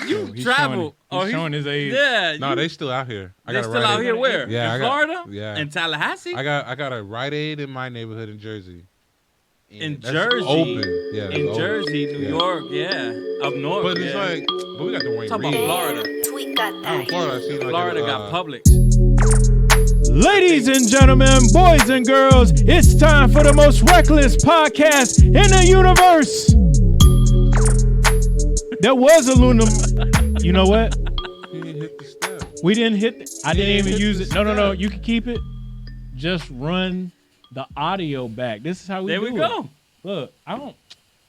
You travel. He's showing his age. Yeah. No, they still out here. They still out here where? Yeah, in Florida? Yeah. In Tallahassee? I got a Rite Aid in my neighborhood in Jersey. In Jersey, open. Yeah, in Jersey, New York, up north. But it's like, but we got the Wayne Talk about Reed. Florida. Tweet got that. Florida, I seen like Florida got Publix. Ladies and gentlemen, boys and girls, it's time for the most reckless podcast in the universe. There was a lunar. You know what? You didn't hit the step. We didn't hit. I didn't even use it. No. step. You can keep it. Just run the audio back. This is how we do it. There we go. Look,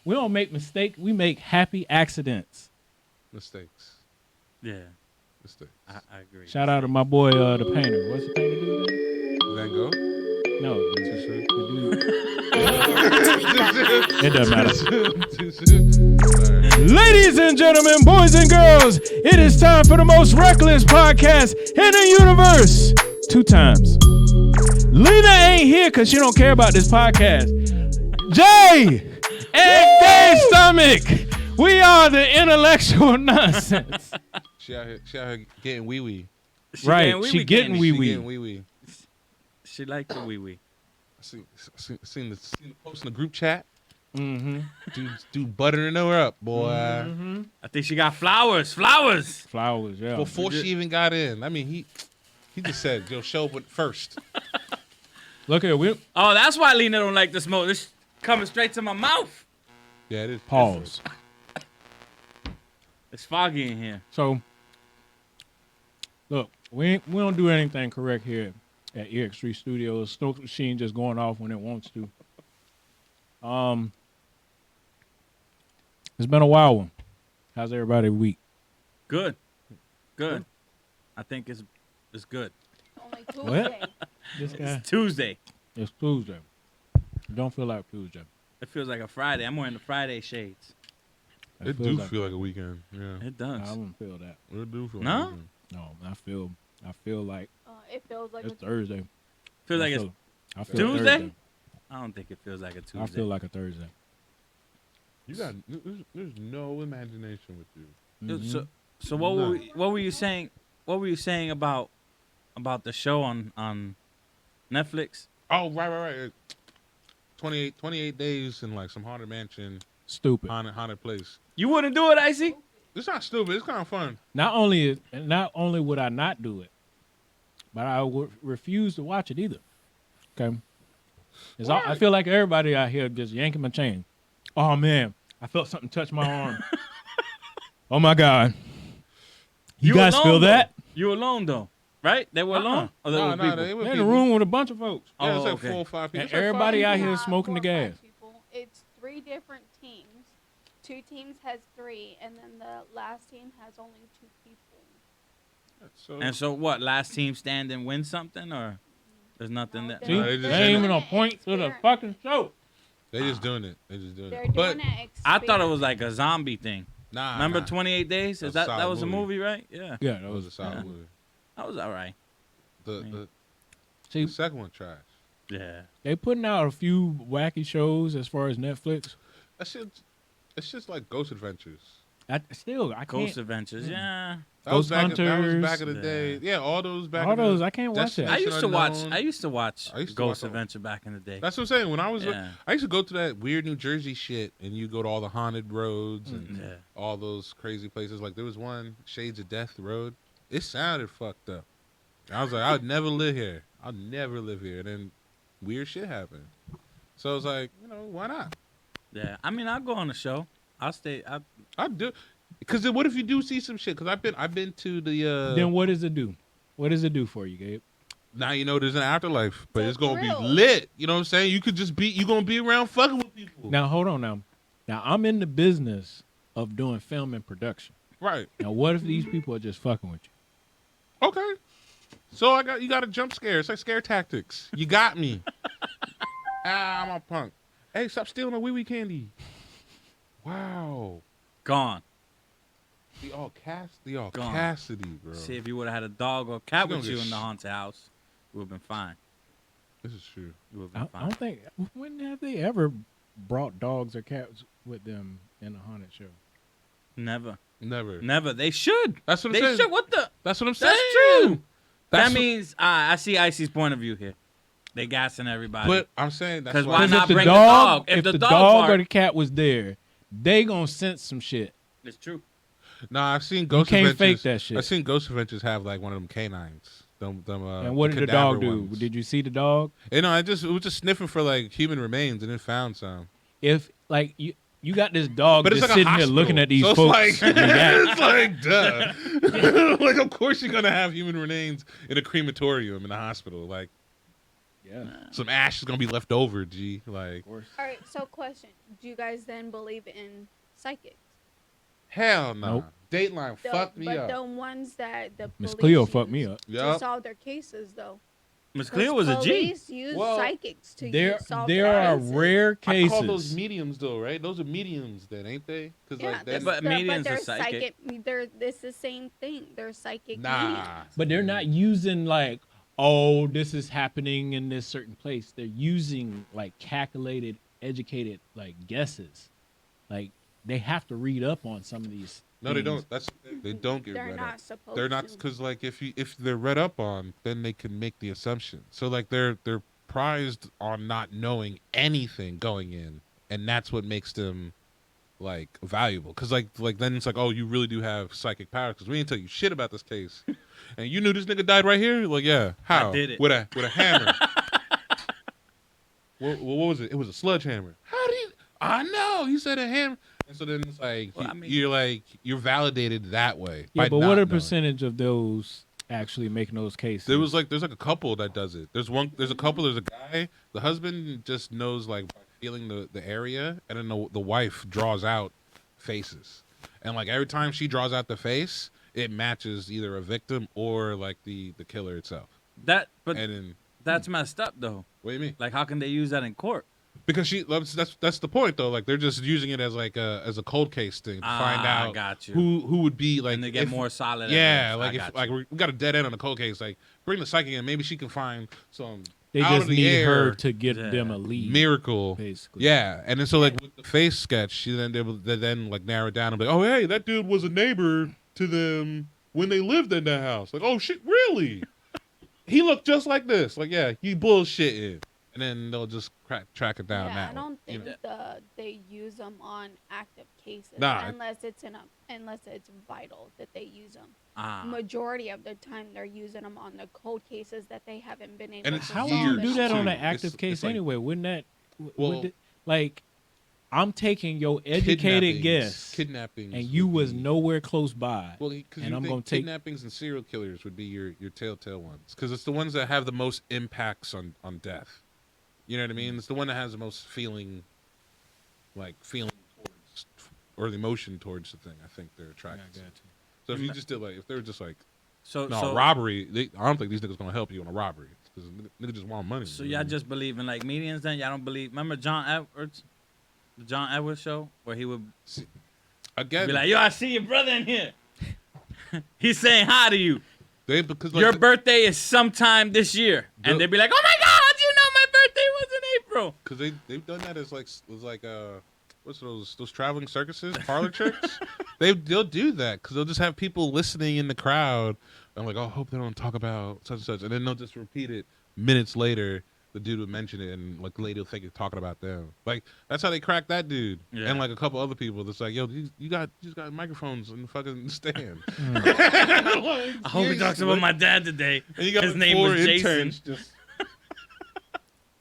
we don't make mistakes. We make happy accidents. Mistakes. Yeah, Mistakes. I agree. Shout out to my boy, the painter. What's the painter dude? Van Gogh? No, Too soon. it doesn't matter. Too soon. Sorry. Ladies and gentlemen, boys and girls, it is time for the most reckless podcast in the universe. 2 times. Lena ain't here because she don't care about this podcast. Jay and Dave Stomach, we are the intellectual nonsense. She out here getting wee-wee. Right, she getting She wee-wee. getting wee-wee. She like the wee-wee. I seen the post in the group chat. Mm-hmm. Dude buttering her up, boy. Mm-hmm. I think she got flowers. Flowers, yeah. Before she even got in. I mean, he just said, yo, show up first. Look here, Oh, that's why Lena don't like the smoke. This coming straight to my mouth. Yeah, it is. pause. It's foggy in here. So, look, we don't do anything correct here at EX3 Studios. Smoke machine just going off when it wants to. It's been a wild one. How's everybody week? Good. I think it's good. Only What? Tuesday. This guy. It's Tuesday. It's Tuesday. It don't feel like Tuesday. It feels like a Friday. I'm wearing the Friday shades. It feels do like- feel like a weekend. Yeah. It does. I don't feel that. It do feel No? like a weekend. No, I feel like It feels like it's Thursday. Feel like I feel Tuesday? Thursday. I don't think it feels like a Tuesday. I feel like a Thursday. There's no imagination with you. Mhm. So what were you saying? What were you saying about the show on Netflix? Oh, right. 28 days in like some haunted mansion, Stupid. haunted place. You wouldn't do it, Icy? It's not stupid. It's kind of fun. Not only would I not do it, but I would refuse to watch it either. Okay. I feel like everybody out here just yanking my chain. Oh man, I felt something touch my arm. Oh my God. You guys alone, feel though? that? You alone though, right? They were alone. Or there were people? they were They're in the people. room with a bunch of folks. Yeah, it's Oh, like okay. 4 or 5 people. And It's like everybody 5 out people. here smoking the gas. It's 3 different teams. 2 teams has 3, and then the last team has only 2 people. And so what? Last team standing win something, or there's nothing that? See, No, they they just- ain't even a point to the fucking show. They just doing it. They're But doing it. I thought it was like a zombie thing. nah. Remember nah. 28 Days? That's That a solid was a movie. movie, right? Yeah. Yeah, That was a solid movie. That was all right. The See, second one trash. Yeah. they putting out a few wacky shows as far as Netflix. That shit. It's just like Ghost Adventures. I can't. Ghost Adventures. Yeah. That was Ghost back. That was Hunters. back in the day. Yeah, all those back. All in those The, I can't watch that. I used to watch. Unknown. I used to watch I used to Ghost watch all- Adventure back in the day. That's what I'm saying. When I was, Yeah. I used to go to that weird New Jersey shit, and you go to all the haunted roads and Yeah. all those crazy places. Like there was one Shades of Death Road. It sounded fucked up. I was like, I'd never live here. I'll never live here. And then weird shit happened. So I was like, why not? Yeah. I mean, I'll go on the show. I'll stay. I'd do. Because what if you do see some shit? Because I've been to the. Then what does it do? What does it do for you, Gabe? Now there's an afterlife, but It's it's gonna thrill. be lit. You know what I'm saying? You could just be. You gonna be around fucking with people. Now hold on. Now I'm in the business of doing film and production. Right. Now what if these people are just fucking with you? Okay. So you got a jump scare. It's like scare tactics. You got me. I'm a punk. Hey, stop stealing my wee candy. Wow. Gone. The audacity, bro. See, if you would have had a dog or cat She with gonna you get in the haunted house, it would have been fine. This is true. It would I have been don't fine. think. When have they ever brought dogs or cats with them in a haunted show? Never. Never. Never. They should. That's what I'm They saying. should. What the? That's what I'm saying. That's true. That's That what- means I see Icy's point of view here. They gassing everybody. But I'm saying that's 'Cause why. why Because not if the bring the dog, dog? If if the the dog dog part- or the cat was there, they gonna sense some shit. It's true. Nah, I've seen Ghost can't Adventures. fake that shit. I've seen Ghost Adventures have like one of them canines. And what did the dog do? Ones. Did you see the dog? You know, it was just sniffing for like human remains and it found some. If like you got this dog But it's just like a sitting here hospital. looking at these So folks. It's like, react. it's like duh. Like of course you're gonna have human remains in a crematorium in a hospital. Like Yeah. some ash is gonna be left over. G. Like All right. So, question: do you guys then believe in psychics? hell no. Nope. Dateline fucked me but up. the ones that the Miss police Cleo fucked me use up. to Yup. solve their cases, though. Miss 'Cause Cleo was a G. Police use Well, psychics to solve There their are cases. rare I call those cases. mediums though, right? Those are mediums then, ain't they? Because Yeah, like then, but mediums are they're psychic. It's the same thing. They're psychic nah. mediums. But they're not using like, oh, this is happening in this certain place. They're using like calculated, educated like guesses. Like they have to read up on some of these. No, they things. don't. They don't get They're read not up. supposed They're not to. because like if they're read up on, then they can make the assumption. So like they're prized on not knowing anything going in, and that's what makes them like valuable. Because like then it's like, oh, you really do have psychic power because we didn't tell you shit about this case, and you knew this nigga died right here. Like yeah, how? I did it. With a hammer. what was it? It was a sledgehammer. How do you? I know. You said a hammer. And so then it's like Well, I mean- you're validated that way. Yeah, by but not what are knowing. the percentage of those actually making those cases? There's like a couple that does it. There's a couple. There's a guy. The husband just knows like by feeling the area, and then the wife draws out faces, and like every time she draws out the face, it matches either a victim or like the killer itself. But And then that's messed up though. what do you mean? Like, how can they use that in court? Because that's the point though. Like they're just using it as like as a cold case thing to find out got you. who would be like And they get if- more solid. Yeah, evidence. like I if got like you. we got a dead end on the cold case, like bring the psychic in. Maybe she can find some they out just of the need air her to get Yeah. them a lead, miracle. basically. Yeah, and then so like with the face sketch, she then able to then like narrow it down and be like, oh hey, that dude was a neighbor to them when they lived in that house. Like, oh shit, really? He looked just like this. Like, yeah, he bullshitting. And then they'll just track it down Yeah, that I don't way. think they use them on active cases Nah. unless it's vital that they use them. Ah. Majority of the time, they're using them on the cold cases that they haven't been able And to it's How solve. would you years, do that on too. an active It's case like- anyway? Wouldn't that? Well, Like, I'm taking your educated guess, kidnappings, and you would was be- nowhere close by. Well, because and you I'm think gonna take- kidnappings and serial killers would be your telltale ones, because it's the ones that have the most impacts on death. You know what I mean? It's the one that has the most feeling towards or the emotion towards the thing. I think they're attracted to. So if you just did if they were just like So robbery, I don't think these niggas gonna help you on a robbery because niggas just want money. So y'all just believe in like mediums then? Y'all don't believe? Remember John Edwards, the John Edwards show, where he would again be like, "Yo, I see your brother in here. He's saying hi to you. because Your birthday is sometime this year," and they'd be like, "Oh my God, you know my birthday was in April." because they've done that as what's those traveling circuses, parlor tricks. They'll do that because they'll just have people listening in the crowd. I'm like, oh, I hope they don't talk about such and such, and then they'll just repeat it minutes later. The dude would mention it, and like the lady will think you're talking about them. Like that's how they cracked that dude, Yeah. and like a couple other people. That's like, yo, you just got microphones in the fucking stand. I hope he talks about my dad today. And you got His like name 4 was Jason. interns just-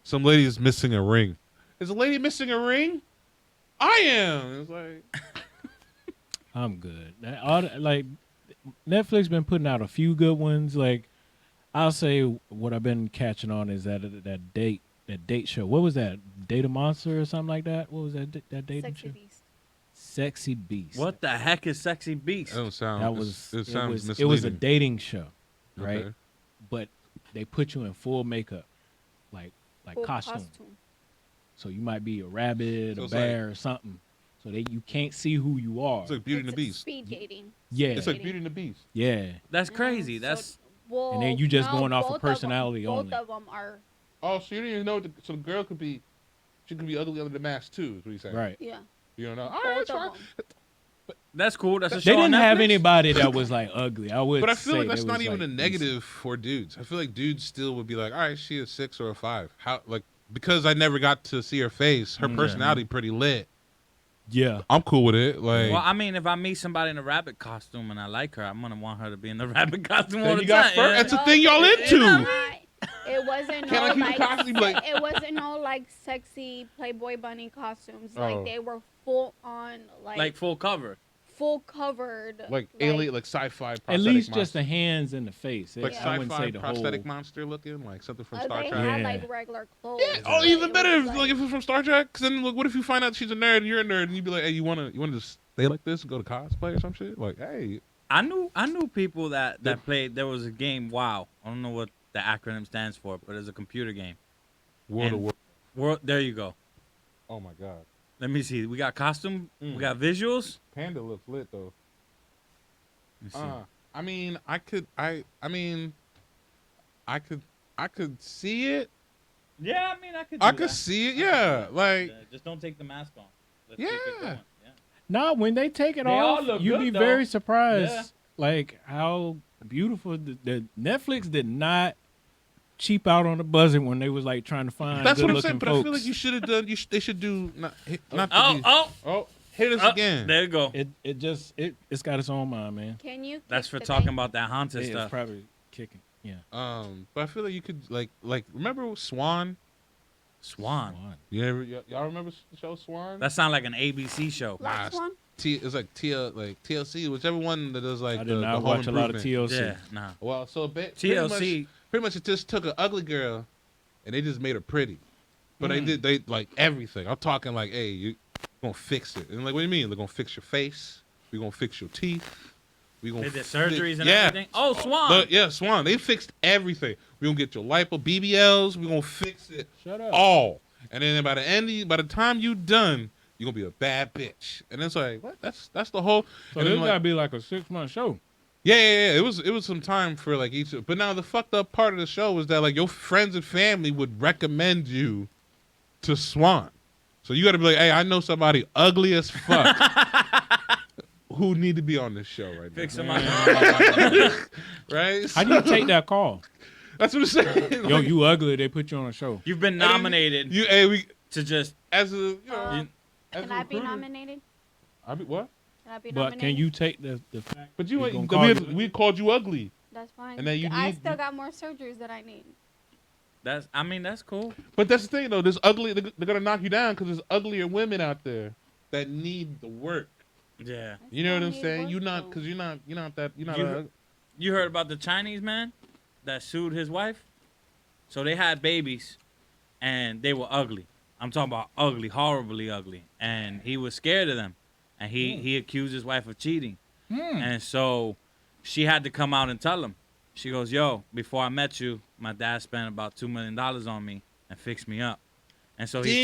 Some lady is missing a ring. Is a lady missing a ring? I am. It's like I'm good. Like Netflix been putting out a few good ones. Like I'll say what I've been catching on is that date show. What was that? Data Monster or something like that? What was that dating Sexy show? beast. Sexy Beast. What the heck is Sexy Beast? that don't sound. That was it sounds it was a misleading. dating show, right? Okay. But they put you in full makeup, like Full costume. So you might be a rabbit, So a it's bear, or something. So you can't see who you are. It's like Beauty and the It's Beast. Speed dating. Yeah, It's like Beauty and the Beast. yeah. That's crazy. So- That's well, And then you just no, going off of both them- personality only. Uh, Both of them are, Oh, so you didn't even know? So the girl could be ugly under the mask too. Is what you saying? Right. yeah. You don't know? All Both right, of that's fine. them. But That's cool. That's a They show on didn't have Netflix? anybody that was like ugly. I would. But I feel say like that's they not was, even like, a negative for dudes. I feel like dudes still would be like, all right, she a 6 or a 5. How like because I never got to see her face. Her personality pretty lit. Yeah. I'm cool with it. Like, Well, I mean, if I meet somebody in a rabbit costume and I like her, I'm gonna want her to be in the rabbit costume Then all the you got time. fur- yeah. That's the thing y'all into. It wasn't Can't no I keep like the costume, like- it wasn't no like sexy Playboy bunny costumes. Oh. Like they were full on Like full cover. full covered. like alien, like sci-fi. At least monster. just the hands and the face. like I wouldn't say sci-fi the prosthetic whole. monster looking, like something from Star they Trek. had Yeah. like regular clothes. Yeah. Oh, but even it better. was, Like if it's from Star Trek, because then look, what if you find out she's a nerd and you're a nerd, and you be like, hey, you wanna just stay like this and go to cosplay or some shit? Like, hey, I knew people that played. There was a game. WoW. I don't know what the acronym stands for, but it's a computer game. World of And- War. World. There you go. Oh my god, Let me see. We got costume. Mm. We got visuals. Panda looks lit though. Let me see. I mean, I could see it. Yeah, I mean, I could. I do could that. see it. Yeah, like Just don't take the mask off. Let's keep it Yeah. going. Yeah. No, when they take it They all off, look you'd good, be though. very surprised. Yeah. Like how beautiful the Netflix did not cheap out on the budget when they was like trying to find that's good what I'm looking saying. But folks. I feel like you should have done. They should do not. Not to Oh, be, oh, oh, hit us oh, again. there you go. It's got its own mind, man. Can you? That's kick for the talking thing? about that haunted It's stuff. probably kicking. Yeah. But I feel like you could like remember Swan? Swan. Y'all remember the show Swan? That sounds like an ABC show. Last one. It's like TLC, whichever one that does like I the did not home watch a lot of improvement. TLC. Yeah, nah. Well, so TLC. pretty much it just took an ugly girl, and they just made her pretty. But they like everything. I'm talking like, hey, you gonna fix it, and like, what do you mean? They're gonna fix your face. We gonna fix your teeth. We gonna They did surgeries and yeah. everything. Oh, Swan. But yeah, Swan. They fixed everything. We gonna get your lipo BBLs. We gonna fix it Shut up. all. And then by the time you done, you're gonna be a bad bitch. And it's like, what? That's the whole. So and this then, like, gotta be like a 6-month show. yeah. It was some time for like each. But now the fucked up part of the show was that like your friends and family would recommend you to Swan. So you got to be like, hey, I know somebody ugly as fuck who need to be on this show right Fix now. him up. Right? How do you take that call? That's what I'm saying. Yo, you ugly. They put you on a show. You've been And then nominated we to just. as a as Can a I be recruiter- nominated? I be what? Can I be But nominated? can you take the fact? But you They ain't. gonna call you- We called you ugly. That's fine. And then you I need- still got more surgeries that I need. That's cool. But that's the thing though. There's ugly. They're gonna knock you down because there's uglier women out there that need the work. Yeah. I You know what still I'm need saying? work, You're not though. because you're not that. You're not. You- You heard about the Chinese man that sued his wife? So they had babies, and they were ugly. I'm talking about ugly, horribly ugly, and he was scared of them, and he accused his wife of cheating, and so she had to come out and tell him. She goes, "Yo, before I met you, my dad spent about $2 million on me and fixed me up," and so he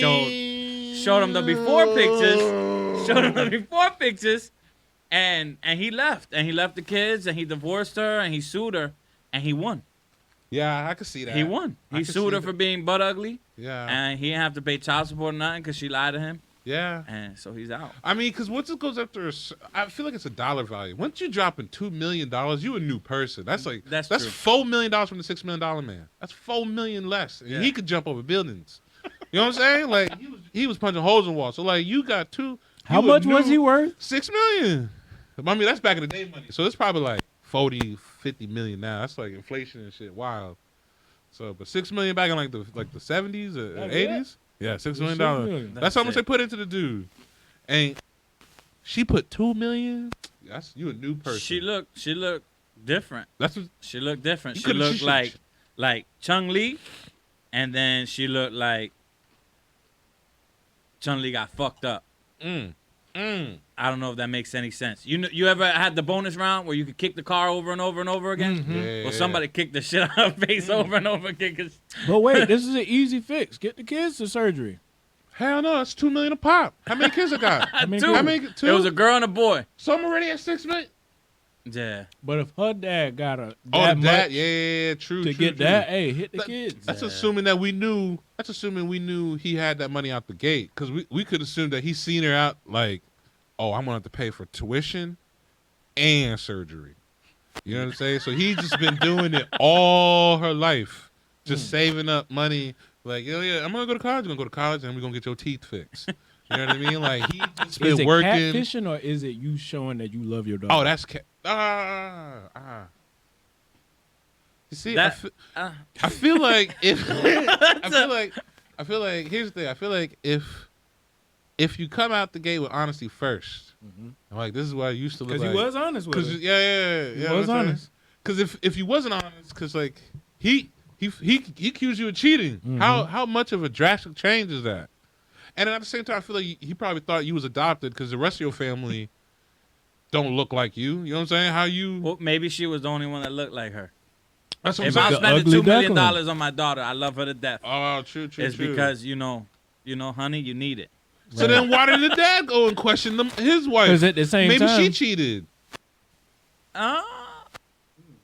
showed him the before pictures, and he left the kids, and he divorced her, and he sued her, and he won. Yeah, I could see that. He won. I He could sued see her for being butt ugly, Yeah. and he didn't have to pay child support or nothing because she lied to him, Yeah. and so he's out. I mean, because once it goes after, I feel like it's a dollar value. Once you dropping $2 million, you a new person. That's like That's that's true. $4 million from the $6 million man. That's $4 million less. And Yeah. he could jump over buildings. You know what I'm saying? Like he was punching holes in walls. So like you got two. How you a much was new- he worth? $6 million. I mean, that's back in the day money. So it's probably like 40, 50 million now. That's like inflation and shit. Wild. So, but $6 million back in like the 70s or That's 80s. Yeah, $6 million. $6 million. That's how much it. they put into the dude. And she put $2 million. That's you a new person. She looked different. That's what. She looked different. You She could've- looked she should- like Chung Li, and then she looked like Chung Li got fucked up. I don't know if that makes any sense. You ever had the bonus round where you could kick the car over and over and over again? Yeah. Well, somebody kicked the shit out of her face over and over again. 'Cause But wait, this is an easy fix. Get the kids to surgery. Hell no, that's $2 million a pop. How many kids I got? I mean, Two. How many? Two. It was a girl and a boy. So I'm already at $6 million. Yeah. But if her dad got a Oh, that that. much Yeah, true. to true, get true. that, hey, hit the That- kids. That's Yeah. assuming that we knew. That's assuming we knew he had that money out the gate. Because we could assume that he seen her out like oh, I'm gonna have to pay for tuition and surgery. You know what I'm saying? So he's just been doing it all her life, just saving up money. Like, yeah, I'm gonna go to college. I'm gonna go to college, and we're gonna get your teeth fixed. You know what I mean? Like he just Is been it working. catfishing or is it you showing that you love your dog? Oh, that's You see, That- I feel like if I feel like here's the thing. I feel like if you come out the gate with honesty 1st, I'm like, this is what I used to live. Because he was honest with it. Yeah. He was honest. Because if he wasn't honest, because like he accused you of cheating. How much of a drastic change is that? And at the same time, I feel like he probably thought you was adopted because the rest of your family don't look like you. You know what I'm saying? How you? Well, maybe she was the only one that looked like her. That's what I'm If I'm saying. spending ugly $2 million duckling. on my daughter, I love her to death. Oh, true. It's because you know, honey, you need it. So then, why did the dad go and question his wife? Because at the same Maybe time, she cheated.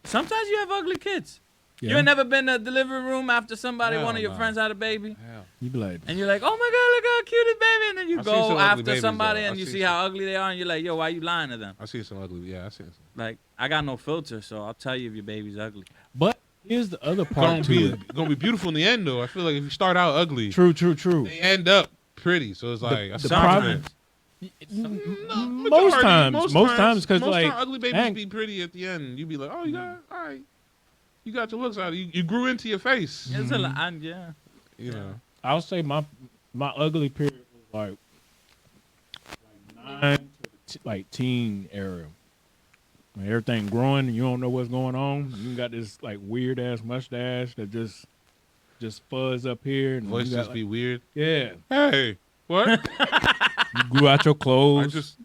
Sometimes you have ugly kids. Yeah. You ain't never been to a delivery room after somebody, Hell one of your no. friends had a baby, you be like, and you're like, oh my god, look how cute this baby, and then you I've seen some go ugly after babies, somebody though. and I've you seen see how ugly they are, and you're like, yo, why you lying to them? I see some ugly. Yeah, I see some. Like, I got no filter, so I'll tell you if your baby's ugly. but here's the other part to it. Gonna be beautiful in the end, though. I feel like if you start out ugly, True. they end up pretty. So it's like the problem. Most times, because like ugly babies dang. be pretty at the end. You be like, oh, you got all right. You got your looks out. You grew into your face. It's a lot, yeah. You know. I'll say my ugly period was like 9 to like teen era. When everything growing and you don't know what's going on. You got this like weird ass mustache that just fuzz up here. And Voice you got, just like, be weird. yeah. Hey, what? You grew out your I clothes. just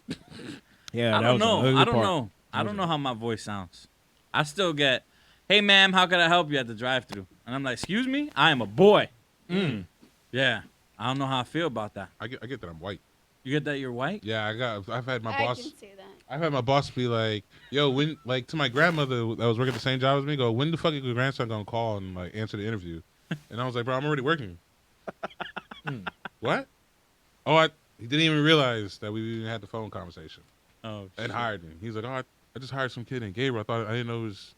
Yeah, I that don't was an know. ugly I don't part. know. I don't know how my voice sounds. I still get, hey, ma'am, how can I help you at the drive-thru? And I'm like, excuse me? I am a boy. Yeah. I don't know how I feel about that. I get that I'm white. You get that you're white? Yeah, I've had my I boss. can see that. I've had my boss be like, "Yo, when like to my grandmother that was working the same job as me, go, when the fuck is your grandson gonna call and like answer the interview?" And I was like, "Bro, I'm already working." What? Oh, he didn't even realize that we even had the phone conversation Oh, and shit. hired me. He's like, "Oh, I just hired some kid named Gabriel. I didn't know it was."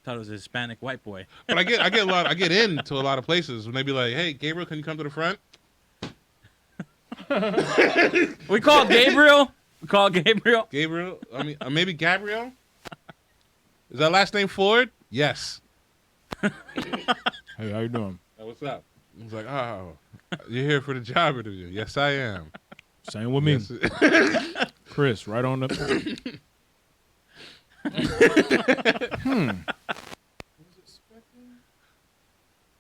Thought it was a Hispanic white boy. But I get into a lot of places when they be like, "Hey, Gabriel, can you come to the front?" We call Gabriel. Gabriel. I mean, maybe Gabriel. Is that last name Ford? Yes. Hey, how you doing? What's up? I was like, "Oh, you're here for the job interview?" Yes, I am. Same with me. Yes. Chris, right on the.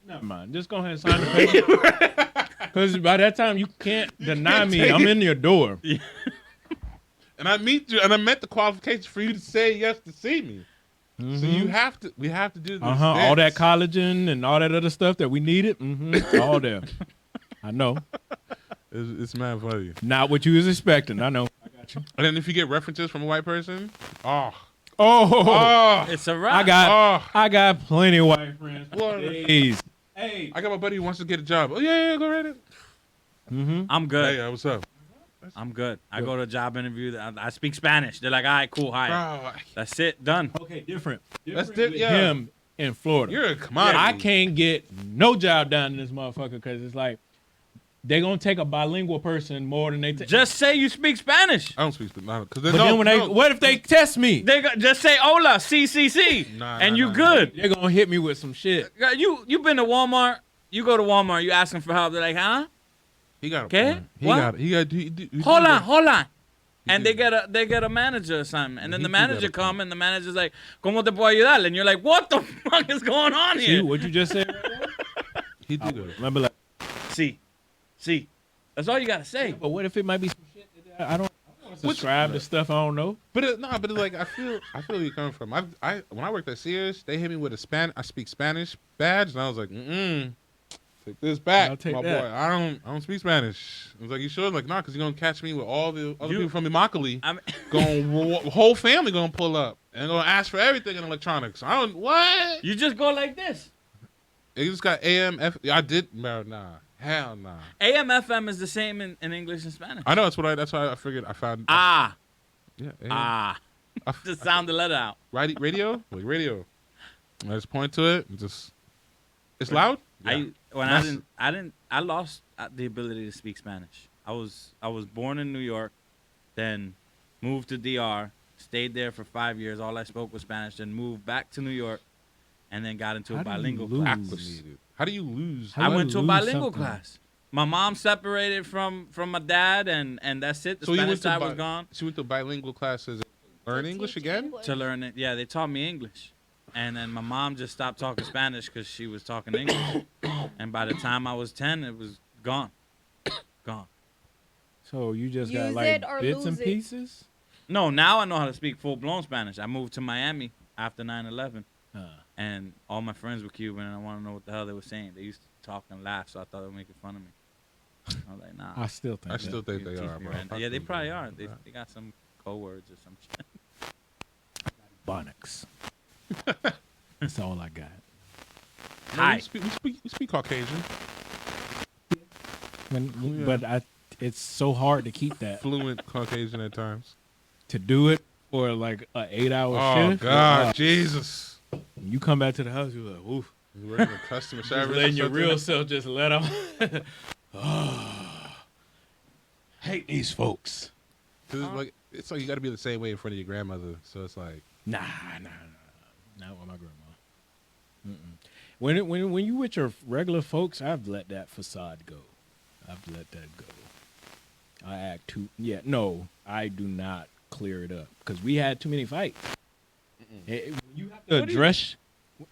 Never mind. Just go ahead and sign the paper. Because by that time you can't deny me. I'm in your door. And I meet you, and I met the qualifications for you to say yes to see me. So we have to do this. All that collagen and all that other stuff that we needed. All there. I know. It's mad funny. Not what you was expecting. I know. I got you. And then if you get references from a white person, Oh, It's a wrap. I got plenty of white friends. What? Please. Hey. I got my buddy who wants to get a job. Oh yeah, go right in. I'm good. Hey, what's up? I'm good. I go to a job interview. I speak Spanish. They're like, all right, cool, hi. Bro, That's it. Done. Okay, different. That's with yeah. him in Florida. You're a commodity. I can't get no job done in this motherfucker because it's like they're gonna take a bilingual person more than they take. Just say you speak Spanish. I don't speak Spanish. But then when what if they test me? Just say hola, CCC, and you good. They're gonna hit me with some shit. You been to Walmart? You go to Walmart. You asking for help? They're like, huh? He got a ¿Qué? point. What? He got. Hold on. And did they get a manager assignment, and then He the do got manager a come, and the manager's like, ¿Cómo te puedo ayudar? And you're like, what the fuck is going on See here? what you just said? Right there? He did good. Remember, like, See, that's all you gotta say. but what if it might be some shit that I don't subscribe to stuff I don't know? But it's like I feel where you're coming from. When I worked at Sears, they hit me with I speak Spanish badge, and I was like, take this back, I'll take my that. boy. I don't speak Spanish. I was like, you sure? Like, nah, because you're gonna catch me with all the other people from Immokalee. I mean, Whole family gonna pull up and gonna ask for everything in electronics. What? you just go like this. It just got AM, F. I did, nah. Hell nah. AM/FM is the same in English and Spanish. I know that's why I figured I found. Ah, Yeah. just sound the letter out. Radio, like radio. I just point to it. And just it's loud. Yeah. I lost the ability to speak Spanish. I was born in New York, then moved to DR, stayed there for 5 years. All I spoke was Spanish. Then moved back to New York, and then got into a bilingual class. Acclimated. How do you lose? I went to a bilingual class. My mom separated from my dad, and that's it. The Spanish side was gone. So you went to bilingual classes to learn English again? To learn it, yeah. They taught me English, and then my mom just stopped talking Spanish because she was talking English. And by the time I was 10, it was gone. So you just Use got like it or bits and lose it. pieces? No, now I know how to speak full-blown Spanish. I moved to Miami after 9/11, and all my friends were Cuban, and I want to know what the hell they were saying. They used to talk and laugh, so I thought they were making fun of me. I was like, nah. I still think they are, bro. Yeah, they probably are. They got some code words or some shit. Phonics. That's all I got. Hi. We speak Caucasian. But it's so hard to keep that. Fluent Caucasian at times. To do it for like an 8-hour Oh, shift. God, Jesus. When you come back to the house, you're like, oof. You working in customer Just service. letting your real self just let them. Hate these folks. Cause it's like you got to be the same way in front of your grandmother. So it's like, Nah. Not with my grandma. When you with your regular folks, I've let that facade go. I've let that go. I act too. Yeah, no, I do not clear it up because we had too many fights. You have to address.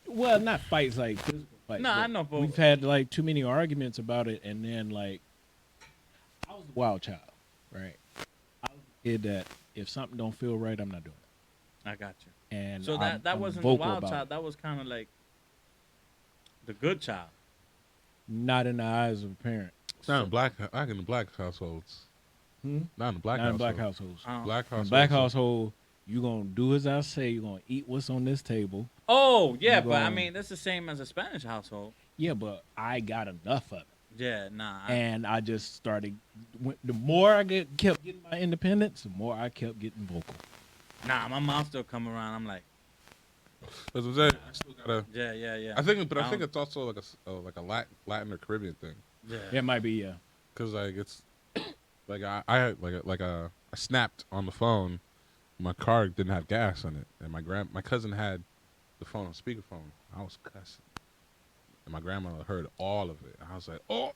Well, not fights like physical fights. No, I know, but we've had like too many arguments about it, and then like I was the wild child, right? I was the kid that if something don't feel right, I'm not doing it. I got you. And So that I'm wasn't the vocal wild about child. it. That was kind of like the good child. Not in the eyes of a parent. it's not in black households. Not in black Not households. in black households. Black In households. black household, you gonna do as I say. You gonna eat what's on this table. Oh, yeah, You but I gonna- mean, that's the same as a Spanish household. Yeah, but I got enough of it, Yeah, nah. and I just started. The more I kept getting my independence, the more I kept getting vocal. Nah, my mom still come around. I'm like, That's what I'm saying. I still gotta. yeah. I think it's also like a Latin or Caribbean thing. Yeah. It might be, yeah. Cause like it's like I had I snapped on the phone. My car didn't have gas on it, and my cousin had the phone on speakerphone. I was cussing, and my grandmother heard all of it. I was like, "Oh,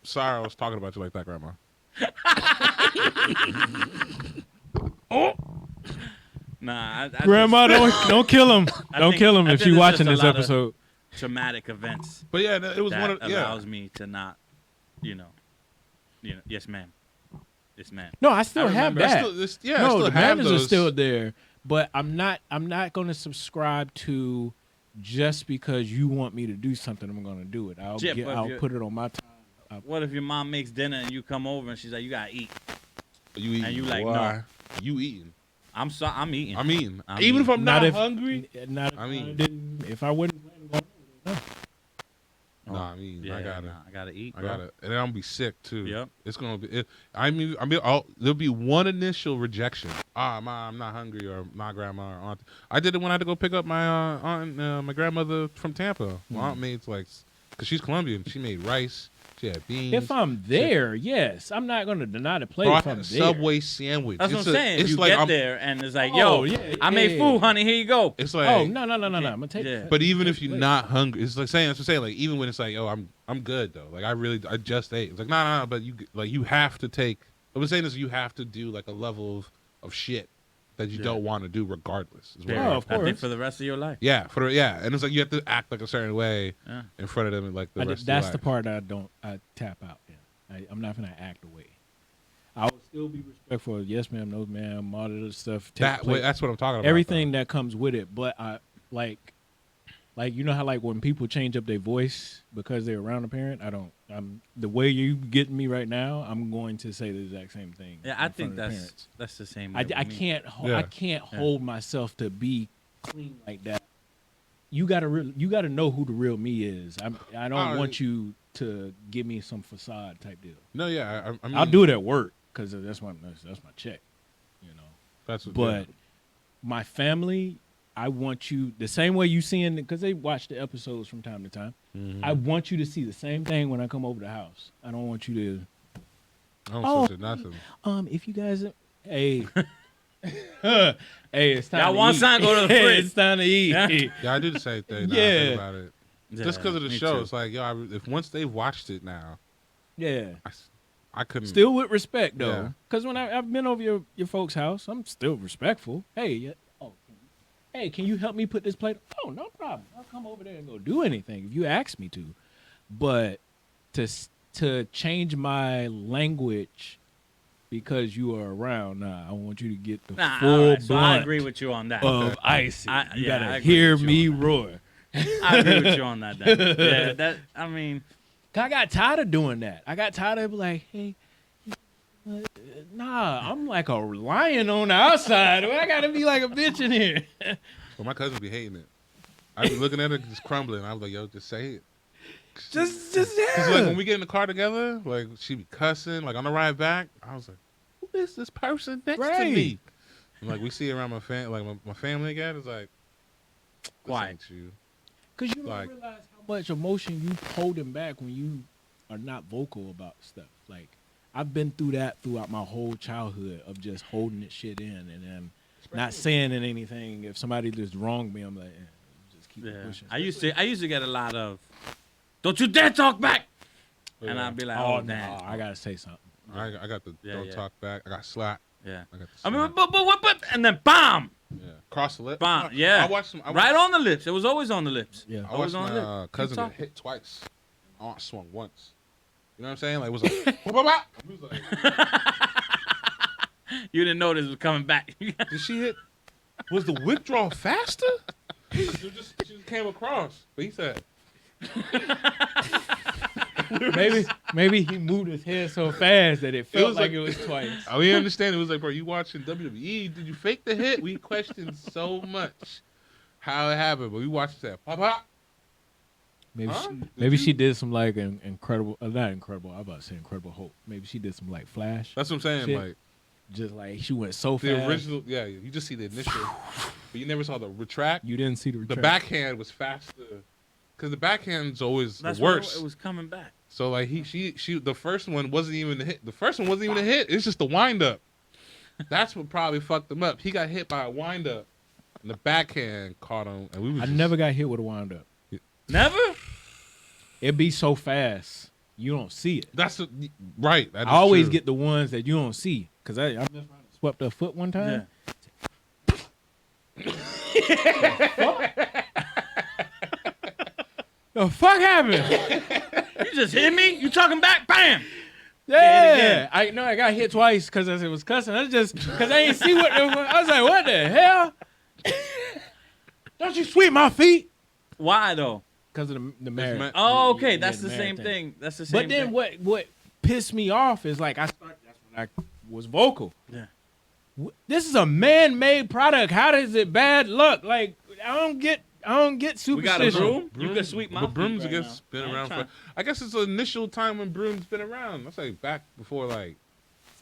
sorry, I was talking about you like that, Grandma." Nah, Grandma, don't kill him. Don't kill him I if think she's it's watching just a this lot of episode. traumatic events But yeah, it was that one of allows me to not, yes, ma'am. No, I still have remember- that. I still No, the have manners those. are still there, but I'm not going to subscribe to just because you want me to do something. I'm going to do it. I'll Yeah, but I'll put it on my time. What if your mom makes dinner and you come over and she's like, you gotta eat? You eating? And you like, Why? You eating? I'm eating. I'm eating. I'm Even if eating. I'm not if hungry. Not if I mean- if I wouldn't. Nah, I mean, Yeah, I gotta. nah, I gotta eat. I bro. gotta, and then I'm gonna be sick too. Yep. It's gonna be. There'll be one initial rejection. I'm not hungry, or my grandma or aunt. I did it when I had to go pick up my aunt, my grandmother from Tampa. My aunt made cause she's Colombian. She made rice. She had beans. If I'm there, yes, I'm not going to deny the plate. Bro, I if had I'm a there. Subway sandwich. That's what It's I'm saying. It's You like get I'm, there and it's like, Oh, yo, yeah, I made yeah. food, honey. Here you go. It's like. Oh no! I'm gonna take. Yeah. But even if you're Wait. not hungry, it's like saying that's what I'm saying. Like even when it's like, oh, I'm good though. Like I just ate. It's like no. But you have to take. What I'm saying is you have to do like a level of shit that you don't want to do regardless. Is what Yeah, Oh, of I think course. for the rest of your life. Yeah, and it's like you have to act like a certain way Yeah. in front of them, and like the rest That's of the your life. part I tap out. Yeah. I'm not gonna act away. I will still be respectful. Yes, ma'am. No, ma'am. All of this stuff. That's what I'm talking about. Everything that comes with it. But I like you know how like when people change up their voice because they're around a parent. I'm the way you getting me right now. I'm going to say the exact same thing. Yeah, I in think front of the parents. that's the same. I way with me. can't Yeah. I can't hold myself to be clean like that you gotta know who the real me is. I don't Alright. want you to give me some facade type deal. No, yeah, I mean, I'll do it at work because that's my check, you know. That's what, But my family, I want you the same way you seeing because they watch the episodes from time to time. Mhm. I want you to see the same thing when I come over the house. I don't want you to. I don't switch it, nothing. If you guys, hey, hey, it's time. Y'all to want eat. something, go to the fridge. It's time to eat. Yeah. Yeah, I do the same thing. Now I Yeah. think about it. Just because of the me show, too. it's like, yo, if once they've watched it now, Yeah. I couldn't. Still with respect though, Yeah. because when I've been over your folks' house, I'm still respectful. Hey, can you help me put this plate? Oh, no problem. I'll come over there and go do anything if you ask me to. But to change my language because you are around, I want you to get the Nah, full all right, so I blunt agree with you on that. of icy. You I gotta agree hear with you me on that. roar. I agree with you on that. Then. Yeah, that I mean, I got tired of doing that. I got tired of like, hey, nah, I'm like a lion on the outside. I gotta be like a bitch in here. Well, my cousin be hating it. I be looking at it just crumbling. I was like, yo, just say it. Just Cause yeah. like when we get in the car together, like she be cussing. Like on the ride back, I was like, who is this person next to Right. me? And like we see around my family again. It's like, this Quiet. ain't you. Because you don't Like- realize how much emotion you holding back when you are not vocal about stuff. Like, I've been through that throughout my whole childhood of just holding this shit in and then not saying anything. If somebody just wronged me, I'm like, just keep it yeah. pushing. I used to get a lot of, don't you dare talk back, and Yeah. I'd be like, oh, oh no, damn, I gotta say something. I got the Yeah, don't yeah. talk back. I got slapped. yeah. I got the I mean, slap. but, and then bam, Yeah, cross the lip. bam, yeah. I watched some. Right on the lips. It was always on the lips. Yeah. I Always watched on the my lip. cousin Keep get talking. hit twice. Aunt swung once. You know what I'm saying? Like it was like, wah, wah, wah. He was like, You didn't know this was coming back. did she hit? Was the withdrawal faster? she just came across. But he said, Maybe he moved his head so fast that it felt was like like- it was twice. we understand. It was like, bro, you watching WWE? Did you fake the hit? We questioned so much how it happened, but we watched that. Pop, pop. Maybe Huh? maybe Did she you? did some like an incredible, not incredible. I was about to say Incredible Hulk. Maybe she did some like Flash. That's what I'm saying. Shit. Like Just like she went so the fast. original, yeah. You just see the initial, but you never saw the retract. You didn't see the The retract. backhand was faster, because the backhand's always That's the when worst. it was coming back. So like she the first one wasn't even a hit. The first one wasn't even a hit. It's just the wind up. That's what probably fucked him up. He got hit by a wind up, and the backhand caught him. And we was I just- never got hit with a wind up. Never. It be so fast you don't see it. That's right. That I is always true. get the ones that you don't see because I messed around and swept her foot one time. The fuck happened? You just hit me. You talking back? Bam. Yeah, I know I got hit twice because it was cussing. That's just because I ain't see what I was like. What the hell? Don't you sweep my feet? Why though? Because of the marriage. ma- Oh, okay. Yeah, That's the the marriage same thing. thing. That's the same. But then thing. what pissed me off is like that's when I was vocal. Yeah. This is a man-made product. How does it bad luck? Like I don't get superstition. We got a broom. You can sweep my But brooms, feet I right guess, now. been I ain't around trying- for. I guess it's the initial time when brooms been around. That's like back before, like,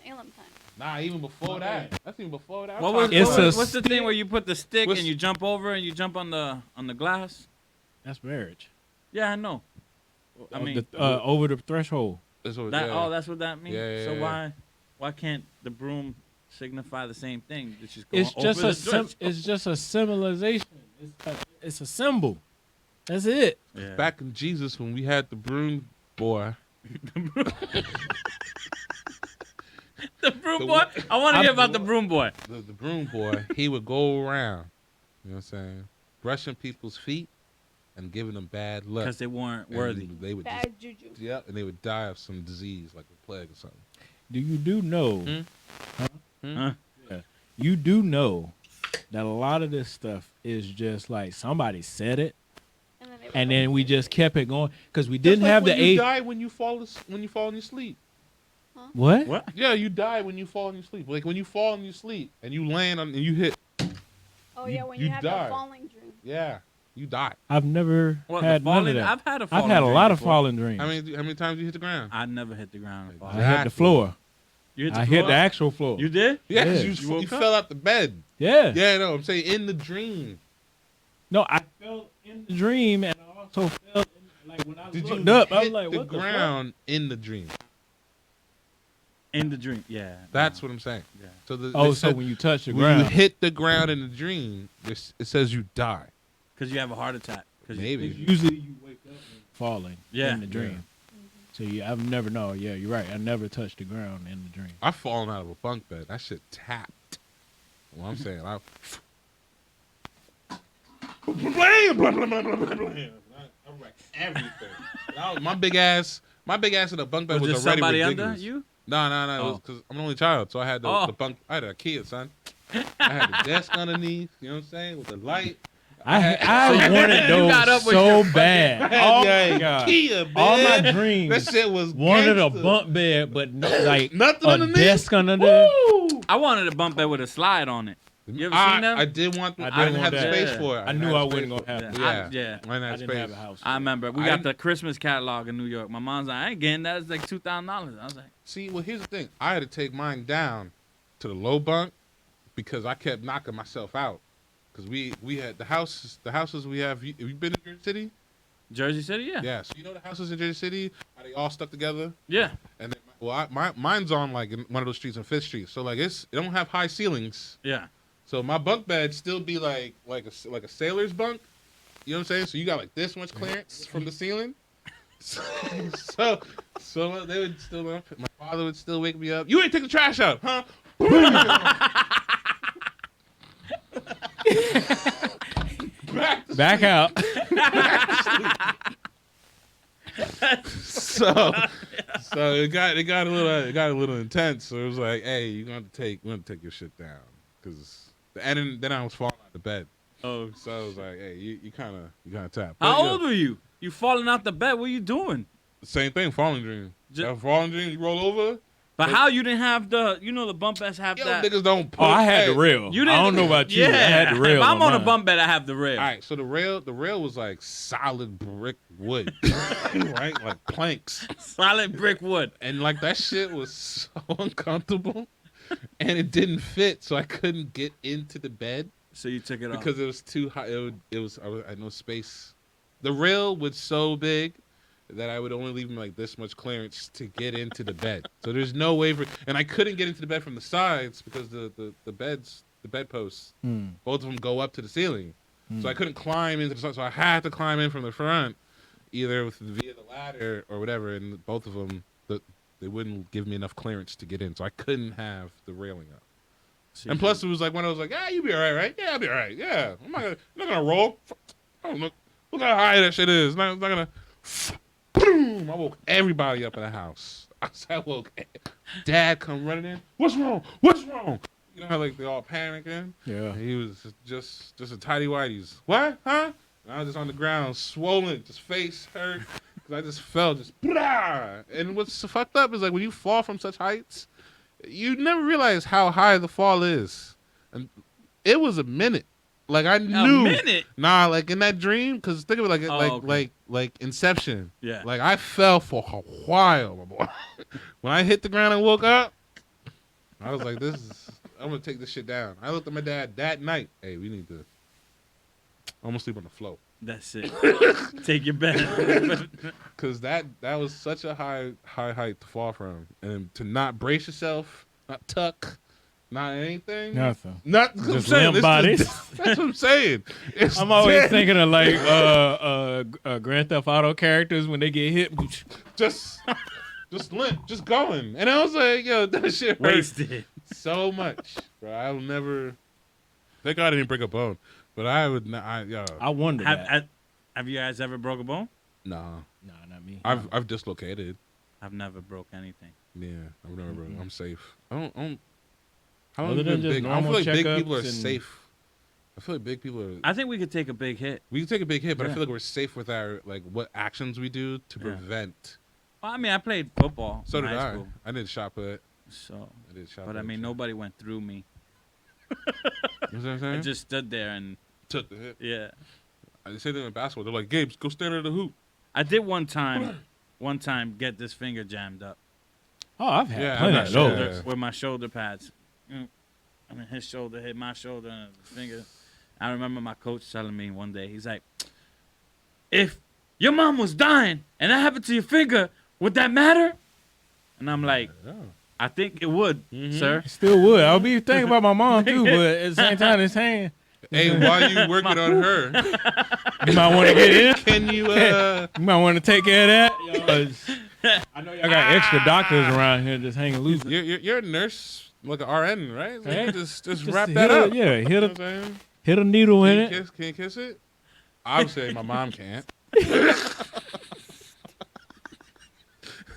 Salem time. nah, even before that. That's even before that. I'm What was, talking It's what about- was- a what's the thing where you put the stick what's- and you jump over and you jump on the glass? That's marriage. Yeah, I know. I mean, Over the threshold. That's what- that, yeah. oh, that's what that means. Yeah, yeah, So yeah. why can't the broom signify the same thing? It's just going It's just over a the threshold. it's just a symbolization. It's a symbol. That's it. Yeah. Back in Jesus when we had the broom boy. the broom the boy. I want to I'm- hear about the broom boy. The broom boy, he would go around, you know what I'm saying, brushing people's feet and giving them bad luck. Because they weren't And worthy. They would just, Bad juju. yeah, and they would die of some disease like a plague or something. Do know? Hmm? Huh? Huh? Yeah. You do know that a lot of this stuff is just like somebody said it, And then, and then we just kept it going because we Just didn't like have the when you age. die when you fall in your sleep. What? What? Yeah, you die when you fall in your sleep. Like when you fall in your sleep and you land on and you hit. Oh you- yeah, when you you have die. the falling dream. Yeah, You die. I've never What, had the none of falling? that. I've had a I've falling had a dream lot of before. falling dreams. How many times you hit the ground? I never hit the ground. and fall. I hit the Exactly. floor. You hit the I floor? hit the actual floor. You did? Yeah, 'cause Yeah. you woke up? fell out the bed. Yeah. Yeah, no, I'm saying in the dream. No, I fell in the dream, and I also fell in, like when I Did you looked up. I was hit like, the "What the fuck?" ground in the dream? In the dream. Yeah. That's what I'm saying. Yeah. So the, Oh, they so said when you touch the when ground, you hit the ground in the dream, it says you die. Because you have a heart attack. 'Cause Maybe. usually you wake up falling Yeah. in the dream. So I've never know. Yeah, you're right. I never touched the ground in the dream. I've fallen out of a bunk bed. That shit tapped. Well, I'm saying I wrecked everything. My big ass in the bunk bed Was was there already somebody ridiculous. under you? No. It was Oh. because I'm an only child, so I had Oh. the bunk. I had a kid, son. I had the desk underneath. You know what I'm saying, with the light. I wanted you got up those with so your bad. I had Oh the my god! Kia, man. All my dreams That shit was wanted a gangsta. bunk bed, but like Nothing a underneath. desk under there. Woo! I wanted a bunk bed with a slide on it. You ever seen them? I did want. I I didn't didn't have want the that. space for it. I knew I wasn't gonna have Yeah. that. Yeah, Yeah. I didn't I have didn't space. have a house. I remember we I got didn't- the Christmas catalog in New York. My mom's like, I ain't getting that. It's like $2,000. I was like, See, well, here's the thing. I had to take mine down to the low bunk because I kept knocking myself out. Because we had the houses we have. Have you been in Jersey City? Jersey City, yeah. Yeah. So you know the houses in Jersey City, how they all stuck together. Yeah. And then, mine's on like in one of those streets on Fifth Street. So like it don't have high ceilings. Yeah. So my bunk bed still be like a sailor's bunk. You know what I'm saying? So you got like this much clearance from the ceiling. So they would still. My father would still wake me up. You ain't take the trash out, huh? Back out. so it got a little intense. So it was like, hey, we're gonna take your shit down, and then I was falling out of bed. Oh. So I was like, hey, you kind of tap. How old were you? You falling out the bed? What are you doing? Same thing, falling dream. Just- Falling dream, you roll over. But how you didn't have the bunk beds have Yo, that? niggas don't put. Oh, I had hey, the rail. You I didn't, don't know about you. Yeah. I had the rail. If I'm on a mine. bunk bed, I have the rail. All right, so the rail was like solid brick wood, right? Like planks, Solid brick wood. and like that shit was so uncomfortable, and it didn't fit, so I couldn't get into the bed So you took it off. because it was too high. I had no space. The rail was so big that I would only leave me like this much clearance to get into the bed. So there's no way and I couldn't get into the bed from the sides because the bedposts, both of them go up to the ceiling. So I couldn't climb into the side. So I had to climb in from the front, either via the ladder or whatever. And both of them, they wouldn't give me enough clearance to get in. So I couldn't have the railing up. So And plus, it was like when I was like, "You be all right, right? Yeah, I'll be all right. Yeah, I'm not gonna roll. I don't look how high that shit is. I'm not gonna." Boom! I woke everybody up in the house. I woke. Dad come running in. What's wrong? What's wrong? You know how like they all panicking. Yeah. And he was just a tidy whities. What? Huh? And I was just on the ground, swollen, just face hurt, because I just fell, just blah. And what's fucked up is like when you fall from such heights, you never realize how high the fall is, and it was a minute. Like I knew, minute? Nah, like in that dream, because think of it okay. like Inception. Yeah. Like I fell for a while, my boy. When I hit the ground and woke up, I was like, I'm gonna take this shit down. I looked at my dad that night. Hey, we need to. I'm gonna sleep on the floor. That's it. Take your bed. Cause that was such a high height to fall from, and to not brace yourself, not tuck. Not anything. Nothing. Not Just I'm saying, limp bodies. That's what I'm saying. It's I'm always dead. thinking of like Grand Theft Auto characters when they get hit. just limp, just going. And I was like, yo, that shit hurt Wasted. so much, bro. I will never. Thank God I didn't break a bone, but I would not. I wonder that. Have you guys ever broke a bone? Nah, Nah, not me. I've dislocated. I've never broke anything. Yeah, I've never broke. Mhm. I'm safe. I don't Other than just big. I don't normal feel like big people are checkups and- safe. I feel like big people are. I think we could take a big hit. We can take a big hit, but I Yeah. feel like we're safe with our like what actions we do to Yeah. prevent. Well, I mean, I played football So in did high I. school, I did shot put. so. I did shot But put. I mean, nobody went through me. You know what I'm saying? I just stood there and took the hit. yeah. They say that in basketball. They're like, Gabe, go stand at the hoop. I did one time get this finger jammed up. Oh, I've had Yeah, plenty I'm of not those. sure. With my shoulder pads. I mean, his shoulder hit my shoulder and the finger. I remember my coach telling me one day, he's like, if your mom was dying and that happened to your finger, would that matter? And I'm like, I think it would, sir. Still would. I'll be thinking about my mom too, but at the same time, it's hanging. Hey, while you working on her, You might want to get in. can you? You might want to take care of that. I know y'all got extra doctors around here just hanging loose. You're a nurse, like an RN, right? Like, Hey, just wrap that up. Yeah, You know what I'm saying? hit a needle in it. Can you kiss it? I would say my mom can't.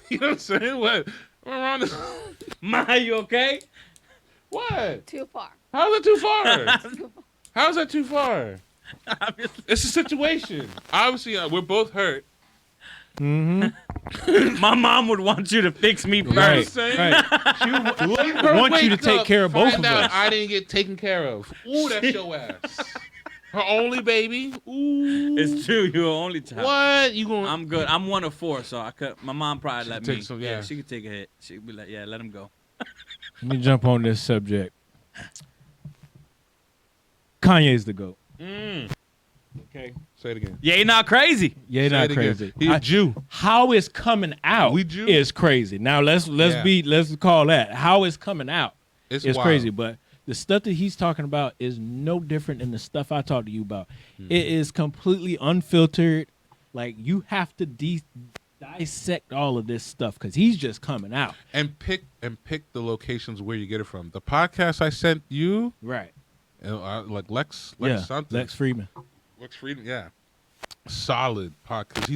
You know what I'm saying? What? What's wrong with Ma, you okay? what? Too far. How's it too far? Too far. How's that too far? It's a situation. Obviously, we're both hurt. Mm-hmm. My mom would want you to fix me You know what I'm first. saying? Right. Let her want you to wake take up, care of both find of out us. I didn't get taken care of. Ooh, that's your ass. Her only baby. Ooh. It's true. You're only child. What? You going? I'm good. I'm 1 of 4, so I could. My mom probably She let could me. take some- yeah, yeah. she could take a hit. She'd be like, yeah, let him go. Let me jump on this subject. Kanye's the GOAT. Okay. Say it again. Yeah, you're not crazy. Yeah, Say not it again. crazy. He's Jew. How it's coming out We Jew? is crazy. Now let's call that. How it's coming out It's is wild. crazy, but the stuff that he's talking about is no different than the stuff I talked to you about. It is completely unfiltered. Like you have to dissect all of this stuff because he's just coming out. And pick the locations where you get it from. The podcast I sent you, Right. like Lex Yeah. something. Lex Friedman. Lex Friedman, yeah. Solid podcast.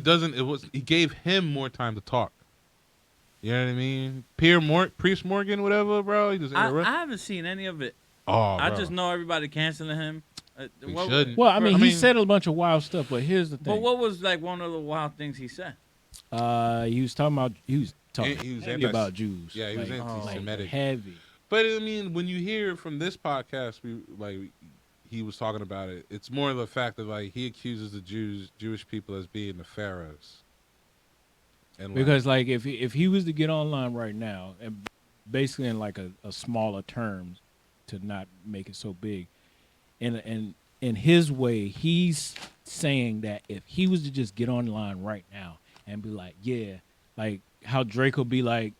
He gave him more time to talk. You know what I mean? Priest Morgan, whatever, bro. He just I haven't seen any of it. oh, I bro. just know everybody canceling him. We shouldn't. Well, I mean, I he mean- said a bunch of wild stuff, but here's the But thing. what was like one of the wild things he said? He was talking about He was heavy about Jews. Yeah, he was like, anti-Semitic. heavy. But I mean, when you hear from this podcast, he was talking about it. It's more of the fact that like he accuses the Jewish people as being the pharaohs. And Because like if he was to get online right now and basically in like a smaller terms to not make it so big, and in his way he's saying that if he was to just get online right now and be like, yeah, like how Drake will be like,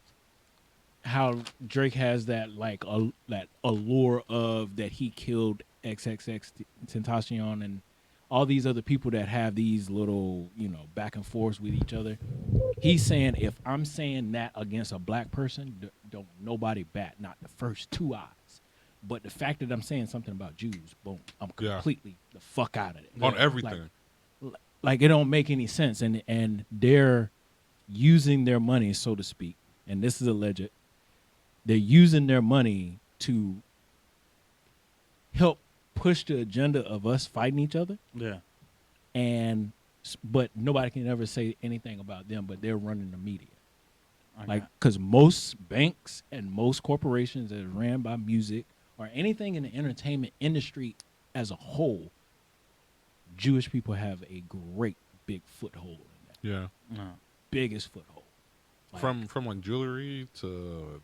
how Drake has that like that allure of that he killed XXX Tentacion and all these other people that have these little, back and forths with each other. He's saying if I'm saying that against a black person, don't nobody bat, not the first 2 eyes. But the fact that I'm saying something about Jews, boom, I'm Yeah. completely the fuck out of it. on everything. Like it don't make any sense, and they're using their money, so to speak. And this is alleged. They're using their money to help push the agenda of us fighting each other. Yeah. But nobody can ever say anything about them, but they're running the media. Okay. Like, because most banks and most corporations that are ran by music or anything in the entertainment industry as a whole, Jewish people have a great big foothold in that. Yeah. No. Biggest foothold. Like, From like jewelry to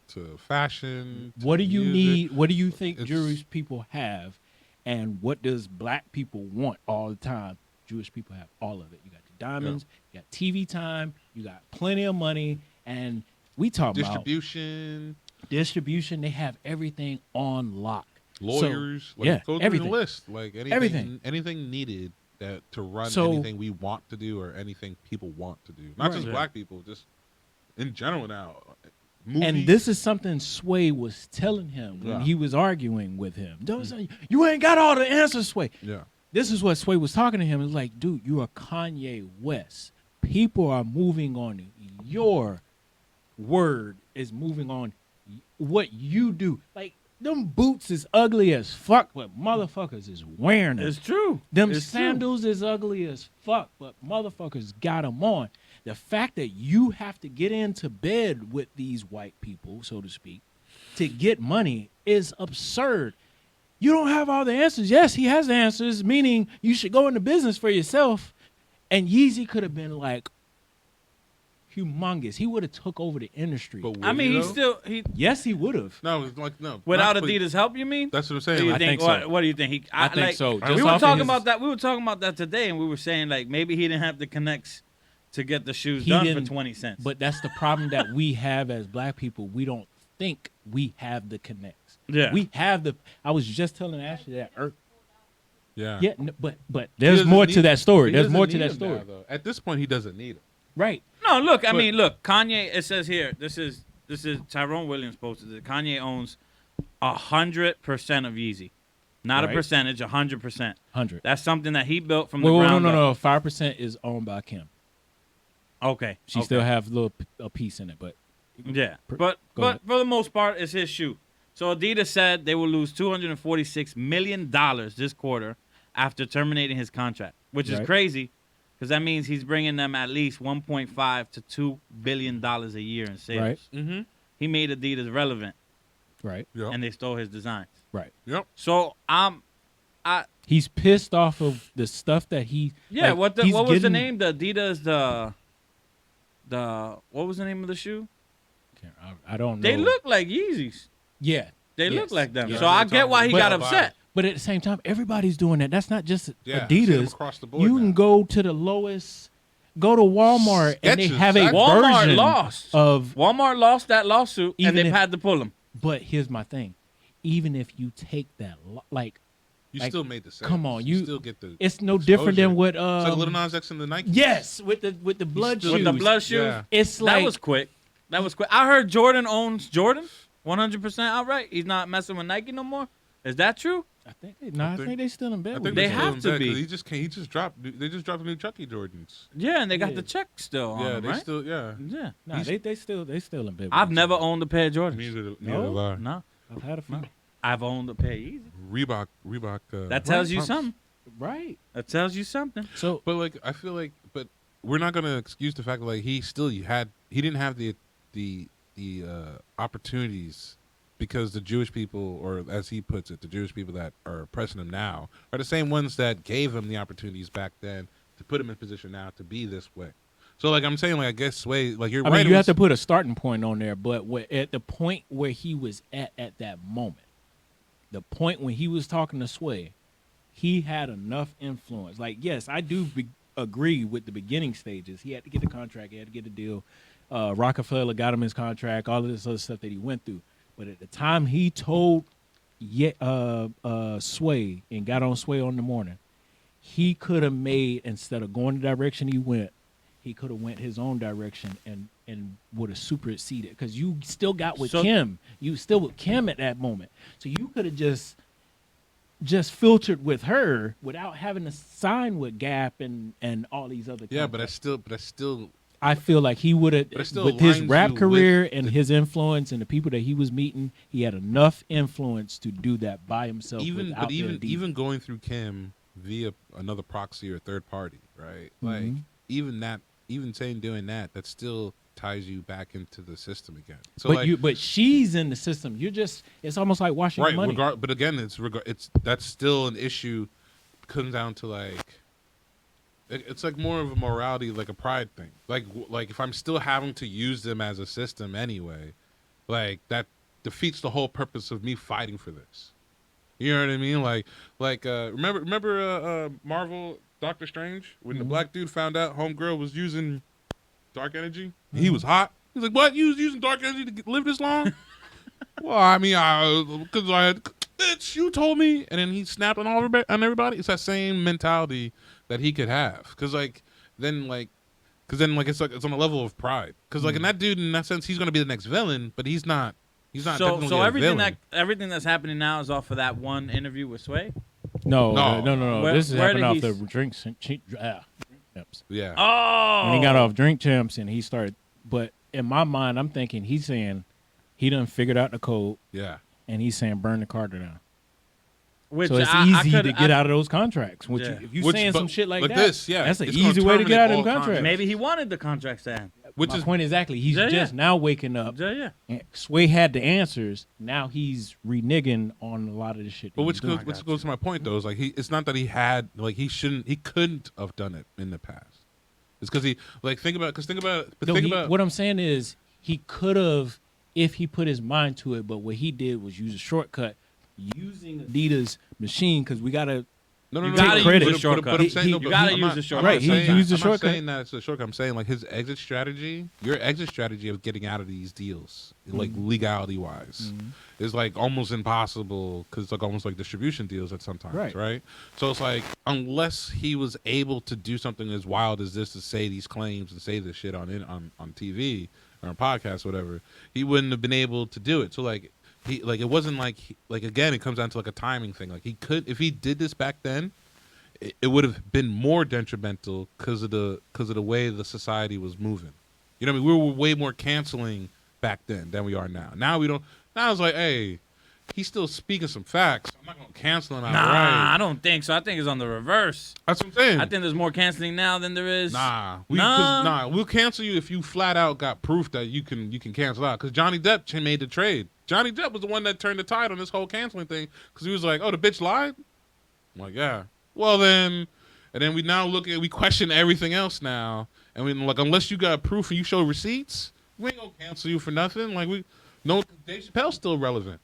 fashion. to what do you music. need? What do you think It's- Jewish people have? And what does black people want all the time? Jewish people have all of it. You got the diamonds, you got TV time, you got plenty of money, and we talk about Distribution, distribution. They have everything on lock. lawyers, yeah, go through everything. the list. Like anything needed to run So- anything we want to do or anything people want to do. Not just Right. black people, just in general now. And Movies. this is something Sway was telling him when Yeah. he was arguing with him. Don't say, you ain't got all the answers, Sway. Yeah. This is what Sway was talking to him. It's like, dude, you are Kanye West. People are moving on your word is moving on what you do. Like, them boots is ugly as fuck, but motherfuckers is wearing them. It's true. Them It's true. sandals is ugly as fuck, but motherfuckers got them on. The fact that you have to get into bed with these white people, so to speak, to get money is absurd. You don't have all the answers. Yes, he has the answers, meaning you should go into business for yourself. And Yeezy could have been like humongous. He would have took over the industry. But I mean, he Yes, he would have. no, it's like no. without not- Adidas help. You mean? That's what I'm Do saying. you I think? think so. What do you think? I think so. we Just We were off of talking his- about that. We were talking about that today, and we were saying like maybe he didn't have the connects to get the shoes He done for didn't- 20 cents. But that's the problem that we have as black people. We don't think we have the connects. yeah, We have the. I was just telling Ashley that. Yeah. Yeah, but He there's doesn't more need- to that story. he There's doesn't more to need that him story. now, though. At this point, he doesn't need him. Right. no. Look, I But- mean, look. Kanye. It says here. This is Tyrone Williams posted it. Kanye owns 100% of Yeezy, not a Right. percentage. 100%. 100. That's something that he built from Wait, the no, ground up. no. 5% is owned by Kim. Okay, She okay. still have a piece in it, but Yeah, Go but ahead. for the most part, it's his shoe. So Adidas said they will lose $246 million this quarter after terminating his contract, which is Right. crazy because that means he's bringing them at least $1.5 to $2 billion a year in sales. Right. Mm-hmm. He made Adidas relevant, right, Yep. and they stole his designs. right. Yep. So He's pissed off of the stuff that he. yeah. like, What he's was the getting- name? The Adidas the what was the name of the shoe? I don't know. They look like Yeezys. Yeah, They Yes. look like them. Yeah. So I get why he But- got upset. but at the same time, everybody's doing that. That's not just Yeah. see him Adidas. across the board You can now. go to the lowest. Go to Walmart and they Skechers, have a son. Walmart version lost. of. Walmart lost that lawsuit, Even and they've if- had to pull him. But here's my thing. Even if you take that, like, You like, still made the sales. come on, you you- still get the. it's no different than exposure. what. It's like Lil Nas X and the Nike. Yes, with the blood still- shoes. With the blood shoes, Yeah. It's like that was quick. That was quick. I heard Jordan owns Jordan 100% outright. He's not messing with Nike no more. Is that true? I think they still in bed. I with think They each they're other. have still to in bed, 'cause be. He just dropped. They just dropped the new Chucky Jordans. Yeah, and they got Yeah. the check still on Yeah, them, they right? still. Yeah. Yeah. Nah, they still in bed. with I've each never other. owned a pair of Jordans. Neither No? have I. No. I've had a few. No. I've owned a pair of Yeezy. Reebok. That tells you pumps. something. Right. That tells you something. So But like, I feel like, but we're not gonna excuse the fact that like he didn't have the opportunities because the Jewish people, or as he puts it, the Jewish people that are oppressing him now are the same ones that gave him the opportunities back then to put him in position now to be this way. So like I'm saying, like I guess Sway, like you're I right. mean, it you was- have to put a starting point on there, but at the point where he was at that moment, the point when he was talking to Sway, he had enough influence. Like, yes, I do agree with the beginning stages. He had to get the contract, he had to get the deal. Rockefeller got him his contract, all of this other stuff that he went through. But at the time he told Sway and got on Sway on the morning, he could have made, instead of going the direction he went, he could have went his own direction and would have superseded, because you still got with So- Kim. You still with Kim at that moment. So you could have just filtered with her without having to sign with Gap and all these other Yeah, but I contracts. still I feel like he would have, But it still with his aligns rap you career with and the- his influence and the people that he was meeting, he had enough influence to do that by himself. without their deed. even going through Kim via another proxy or third party, right? Like Mhm. even doing that still ties you back into the system again. So but she's in the system. It's almost like washing right, money. but again, it's that's still an issue. Comes down to it's like more of a morality, like a pride thing. Like if I'm still having to use them as a system anyway, like that defeats the whole purpose of me fighting for this. You know what I mean? Remember Marvel Doctor Strange when the black dude found out homegirl was using dark energy? He was hot. He's like, "What? You was using dark energy to live this long?" Well, I mean, because bitch, you told me, and then he snapped on everybody. It's that same mentality that he could have, because then it's on a level of pride, because in that dude, in that sense, he's gonna be the next villain, but he's not. He's not. So definitely a villain. everything that's happening now is off of that one interview with Sway. No. Where- This is where happening did off he the drinks champs. Yeah. Oh, When he got off drink champs and he started, but in my mind, I'm thinking he's saying he done figured out the code Yeah. and he's saying burn the Carter down. which So it's I easy could- to get out of those contracts. Which Yeah. if you Which- saying but some shit like that, this, yeah, that's an it's gonna easy way to get out of terminate them all contracts. Maybe he wanted the contracts to end. Which my is point exactly. He's Yeah, just now waking up. Yeah. And Sway had the answers. Now he's reneging on a lot of the shit. But that which he's doing. goes to my point though, is like it's not that he had like he couldn't have done it in the past. It's because he think about What I'm saying is he could have if he put his mind to it. But what he did was use a shortcut using Adidas machine because we gotta. No, You gotta credit. use the shortcut. But I'm saying, He- no, you but gotta I'm use not- the shortcut. I'm not Right, he saying- used the I'm shortcut. not saying that it's a shortcut. I'm saying like his exit strategy, your exit strategy of getting out of these deals, like legality wise, is like almost impossible because it's like almost like distribution deals at sometimes, right? So it's like unless he was able to do something as wild as this to say these claims and say this shit on TV or on podcasts, or whatever, he wouldn't have been able to do it. So like. It wasn't like again it comes down to like a timing thing. Like he could if he did this back then, it would have been more detrimental because of the way the society was moving. You know what I mean? We were way more canceling back then than we are now. Now we don't. Now it's like, hey, he's still speaking some facts. I'm not gonna cancel him outright. Nah, I don't think so. I think it's on the reverse. That's what I'm saying. I think there's more canceling now than there is. We'll cancel you if you flat out got proof that you can cancel out. Because Johnny Depp made the trade. Johnny Depp was the one that turned the tide on this whole canceling thing because he was like, "Oh, the bitch lied." I'm like, "Yeah." Well then, and then we question everything else now, and we like unless you got proof and you show receipts, we ain't gonna cancel you for nothing. Like Dave Chappelle's still relevant.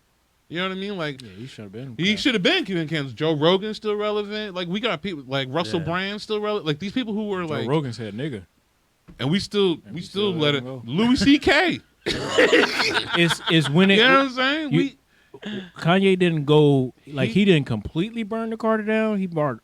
You know what I mean? Like he should have been. He should have been canceled. Joe Rogan's still relevant. Like we got people like Russell Yeah. Brand's still relevant. Like these people who were Joe like Rogan said nigga. and we still still let let it. him go. Louis C.K. It's when it. You know what I'm saying? Kanye didn't go like he didn't completely burn the Carter down. He burnt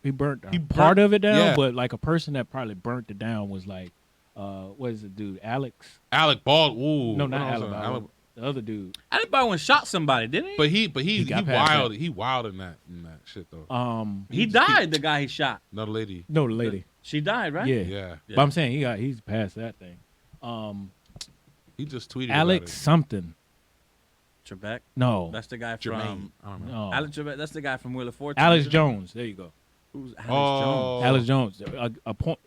part of it down, yeah. but like a person that probably burnt it down was like, what is the dude? Alex? Alec Baldwin. Ooh, No, not what else? Alec. Baldwin. The other dude. Alec Baldwin shot somebody, didn't he? But he got past wild. that. He wild in that shit though. He died. The guy he shot. Another lady. No, the lady. She died, right? Yeah. Yeah. But I'm saying he's past that thing. He just tweeted Alex about something. Trebek. No. That's the guy it. Jermaine. from. I don't know. No. Alex Trebek. That's the guy from Wheel of Fortune. Alex isn't it? Jones. There you go. Who's Alex Oh. Jones? Alex Jones. A point.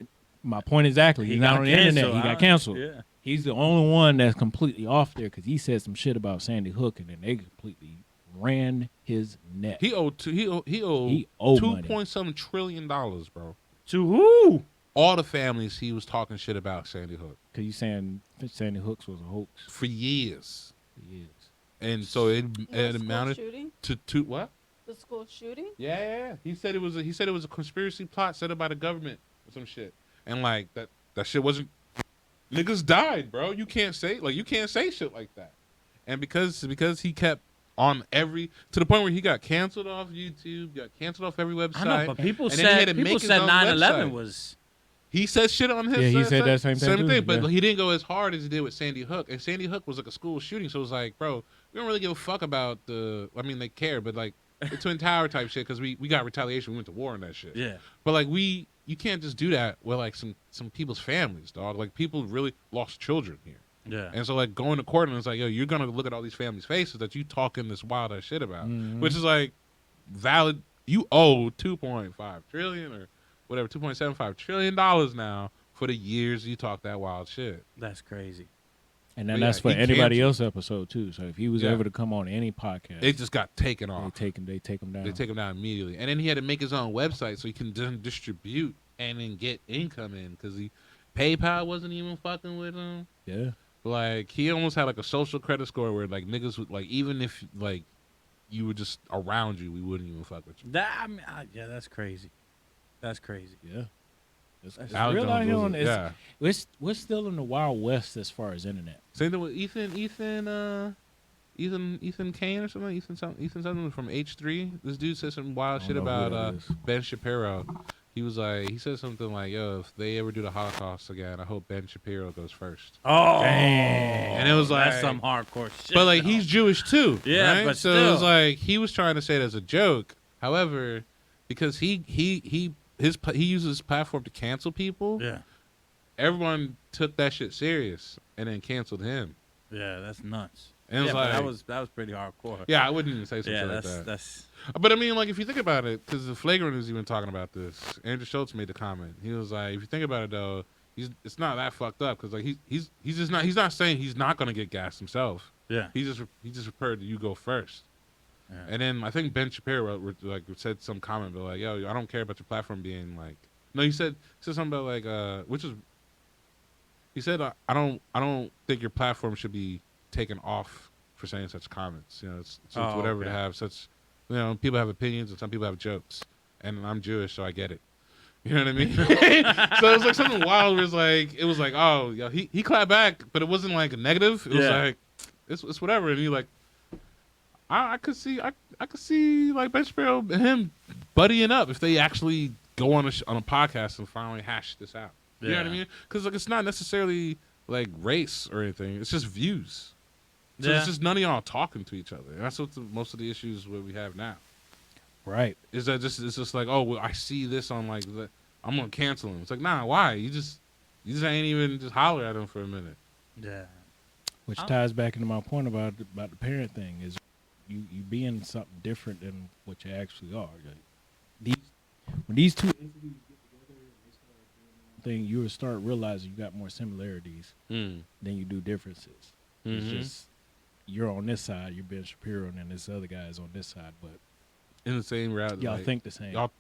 My point exactly. He's not on the internet. He got canceled. Yeah. He's the only one that's completely off there because he said some shit about Sandy Hook and then they completely ran his neck. He owed He owed $2.7 trillion, bro. To who? All the families he was talking shit about Sandy Hook Because you saying Sandy Hooks was a hoax. for years, He is. and so it The school amounted shooting? to what? The school shooting? Yeah. He said it was a conspiracy plot set up by the government or some shit, and like that shit wasn't. Niggas died, bro. You can't say shit like that, and because he kept on to the point where he got canceled off YouTube, got canceled off every website. I know, but people and then he had said to make people his said own 9/11 website. was. He said shit on his. Yeah, he said that same thing too, but yeah. he didn't go as hard as he did with Sandy Hook. And Sandy Hook was like a school shooting, so it was like, bro, we don't really give a fuck about the. I mean, they care, but like the Twin Tower type shit because we got retaliation. We went to war on that shit. Yeah. But like you can't just do that with like some people's families, dog. Like people really lost children here. Yeah. And so like going to court and it's like, yo, you're gonna look at all these families' faces that you talking this wild ass shit about, which is like valid. You owe 2.5 trillion or whatever, $2.75 trillion now for the years you talk that wild shit. That's crazy. And then But that's yeah, for he anybody canceled. else episode too. So if he was Yeah. ever to come on any podcast, It just got taken off. they take him down. They take him down immediately, and then he had to make his own website so he can then distribute and then get income in because PayPal wasn't even fucking with him. Yeah. Like he almost had like a social credit score where like niggas would like even if like you were just around you, we wouldn't even fuck with you. Yeah, that's crazy. That's crazy. Yeah. It's Alex real Jones out here was on it, this. yeah. We're still in the Wild West as far as internet. Same thing with Ethan Kane or something. Ethan something from H3. This dude said some wild I shit don't know who about that is. Ben Shapiro. He was like, he said something like, "Yo, if they ever do the Holocaust again, I hope Ben Shapiro goes first." Oh, And it was like, that's some hardcore shit. but like though. he's Jewish too, Yeah, right? but so it was still. like he was trying to say it as a joke. However, because he uses his platform to cancel people, Yeah. everyone took that shit serious and then canceled him. Yeah, that's nuts. And it was Yeah, but like, that was pretty hardcore. yeah, I wouldn't even say something Yeah, like that's that. that's But I mean, like, if you think about it, because the Flagrant was even talking about this. Andrew Schultz made the comment. He was like, if you think about it, though, it's not that fucked up because like he's not saying he's not gonna get gassed himself. Yeah. He just prepared you go first. Yeah. And then I think Ben Shapiro said some comment but like, yo, I don't care about your platform being like. No, he said something about like which is. He said I don't think your platform should be taken off for saying such comments. You know, it's whatever to have such. You know, people have opinions and some people have jokes, and I'm Jewish, so I get it. You know what I mean? So it was like something wild. Where it was like, oh, yeah, he clapped back, but it wasn't like a negative. It was like, it's whatever. And he like, I could see like Ben Shapiro and him buddying up if they actually go on a podcast and finally hash this out. You know what I mean? Because like it's not necessarily like race or anything. It's just views. So it's just none of y'all talking to each other. And that's what most of the issues what we have now. Right. Is that just it's just like, oh, well, I see this on like I'm gonna cancel him. It's like, nah, why? You just ain't even just holler at him for a minute. Yeah. Which ties back into my point about the parent thing is you being something different than what you actually are. Like, when these two entities get together and they start doing their own thing, you'll start realizing you got more similarities than you do differences. Mm-hmm. It's just you're on this side, you're Ben Shapiro, and then this other guy is on this side, but in the same route. Y'all like, think the same. Y'all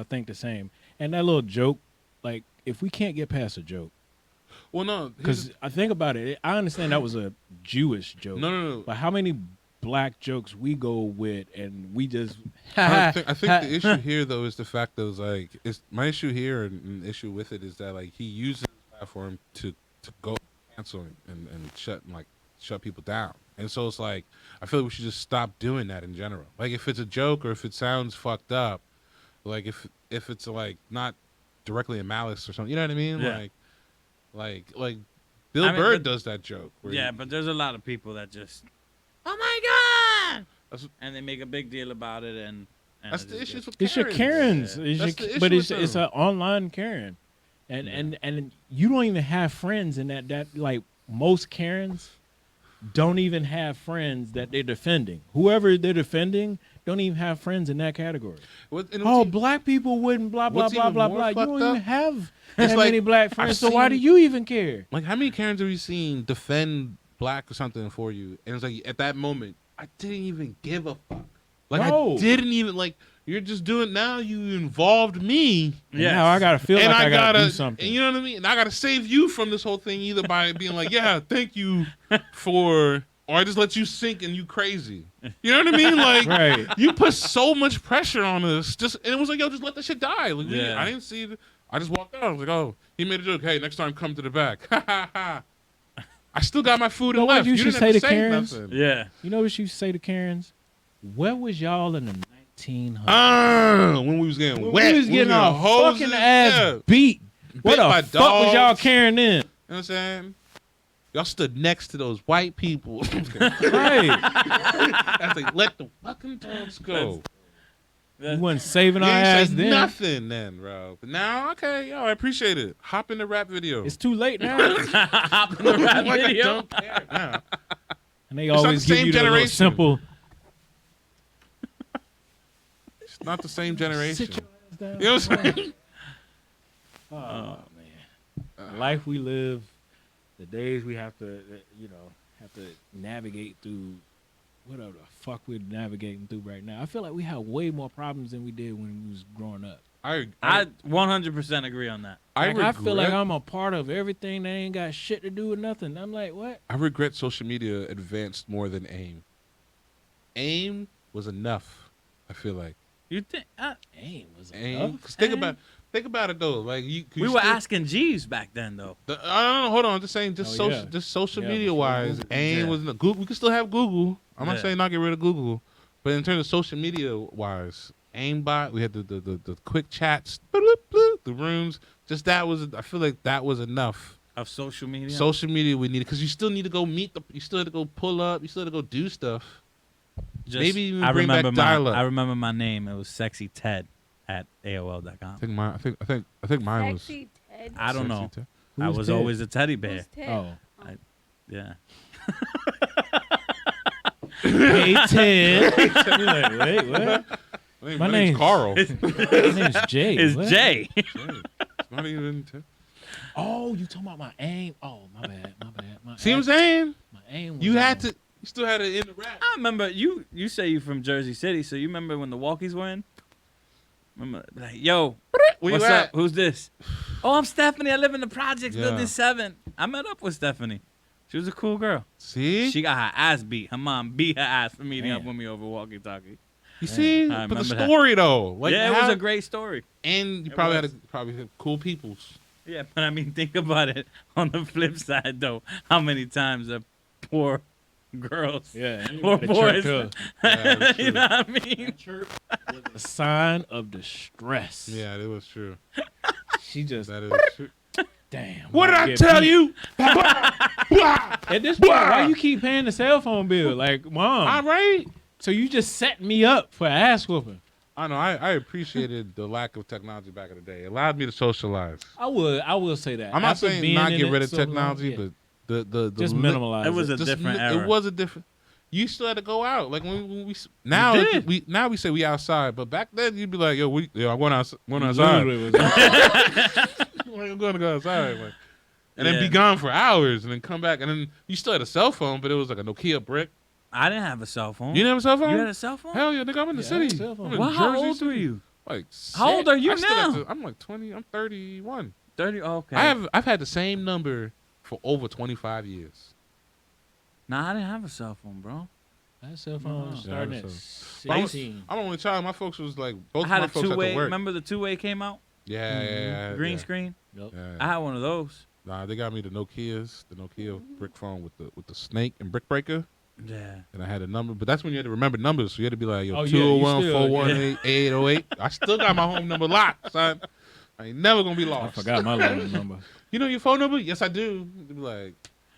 think the same. And that little joke, like, if we can't get past a joke. Well, no. Because I think about it. I understand that was a Jewish joke. No. But how many black jokes we go with and we just... I think the issue here, though, is the fact that like, my issue here and the issue with it is that, like, he uses the platform to go cancel and shut people down. And so it's like, I feel like we should just stop doing that in general. Like, if it's a joke or if it sounds fucked up, like, if it's, like, not directly a malice or something, you know what I mean? Yeah. Like Bill Burr does that joke. But there's a lot of people that just, oh, my God! And they make a big deal about it. And that's the issue with Karens. It's your Karens. Yeah. But it's an online Karen. And you don't even have friends in that like, most Karens don't even have friends that they're defending. Whoever they're defending don't even have friends in that category. Black people wouldn't blah, blah, blah, blah, blah. You don't even have that many black friends, so why do you even care? Like, how many Karens have you seen defend black or something for you? And it's like, at that moment, I didn't even give a fuck. Like, I didn't even, like, you're just doing, now you involved me. Yeah. Now I gotta feel like I gotta do something. And you know what I mean? And I gotta save you from this whole thing either by being like, yeah, thank you or I just let you sink and you crazy. You know what I mean? Like, right. You put so much pressure on us. And it was like, yo, just let the shit die. Like, I didn't see it. I just walked out. I was like, oh, he made a joke. Hey, next time come to the back. Ha ha ha. I still got my food and left. You should say to Karens. Nothing. Yeah. You know what you say to Karens? Where was y'all in the 1900s? When we was getting wet. We was getting our fucking ass beat. What the fuck was y'all carrying in? You know what I'm saying? Y'all stood next to those white people. Right. I was like, let the fucking dogs go. You wasn't saving our ain't ass say then. Nothing then, bro. But now, okay, yo, I appreciate it. Hop in the rap video. It's too late now. Hop in the rap Like, video. I don't care now. And they always give you the little simple. It's not the same generation. Sit your ass down. You know what I'm saying? Oh man, life we live, the days we have to, navigate through. Whatever the fuck we're navigating through right now. I feel like we have way more problems than we did when we was growing up. I 100% agree on that. I feel like I'm a part of everything that ain't got shit to do with nothing. I'm like, what? I regret social media advanced more than AIM. AIM was enough, I feel like. You think AIM was enough? Because think about it though. Like we were asking G's back then though. I don't know. Hold on. I'm just saying, just social media wise, AIM was enough. Google. We can still have Google. I'm not saying not get rid of Google, but in terms of social media wise, aimbot, we had the quick chats, bloop, bloop, the rooms. Just that was. I feel like that was enough of social media. Social media we needed because you still need to go meet you still had to go pull up. You still had to go do stuff. Maybe even bring back dial-up. I remember my name. It was Sexy Ted at AOL.com. I think mine was. Sexy Ted. I don't know. Ted? I was Ted? always a teddy bear. Who's Ted? Oh. Yeah. Hey, Ted. You're like, wait, what? My name's Carl. My name's Jay. It's what? Jay. It's not even. Oh, you talking about my aim? Oh, my bad. See what I'm saying? My aim was You had on. to. You still had to interact. I remember you say you from Jersey City, so you remember when the walkies were in? Remember, like, yo, Where what's you up? at? Who's this? Oh, I'm Stephanie. I live in the projects, Yeah. building 7. I met up with Stephanie. She was a cool girl. See? She got her ass beat. Her mom beat her ass for meeting up Man. with me over walkie-talkie. You see? I But the remember that. story though. Like yeah, it how- was a great story. And you It probably was. had cool peoples. Yeah, but I mean, think about it. On the flip side, though, how many times are poor girls Yeah, or anybody boys? chirped her. Yeah, that's You true. know what I mean? That chirp was a sign of distress. Yeah, that was true. She just, That is true. damn. What did I get tell beat. you? At this point, why you keep paying the cell phone bill? Like, All mom. right. So you just set me up for ass whooping. I know. I appreciated the lack of technology back in the day. It allowed me to socialize. I will say that. I'm not After saying being not in get it rid of so long, technology, yeah. but the Just li- minimalize. It was a just different li- era. It was a different. You still had to go out. Like when we now did. we say we outside, but back then you'd be like, yo, I'm going outside. Literally was Like, I'm going to go outside. Like, and then Yeah. be gone for hours and then come back. And then you still had a cell phone, but it was like a Nokia brick. I didn't have a cell phone. You didn't have a cell phone? You had a cell phone? Hell yeah, nigga, I'm in the Yeah, I had a city. cell phone. I'm in Well, how Jersey old City. were you? Like, How old are you I still got now? I'm like 20. I'm 31. 30? Okay. I've had the same number for over 25 years. Nah, I didn't have a cell phone, bro. that cell phone Yeah, starting I at was But 16. I'm the only child. My folks was like both I of had my a folks had two-way. to work. Remember the two-way came out? Yeah, yeah. Green yeah. screen? Yep. Yeah. I had one of those. Nah, they got me the Nokia brick phone with the snake and brick breaker, Yeah. and I had a number. But that's when you had to remember numbers. So you had to be like, yo, Oh, yeah, you 201 still- 418 8808. I still got my home number locked, son. I ain't never gonna be I lost. forgot my little number. You know your phone number? Yes, I do. They'd be like,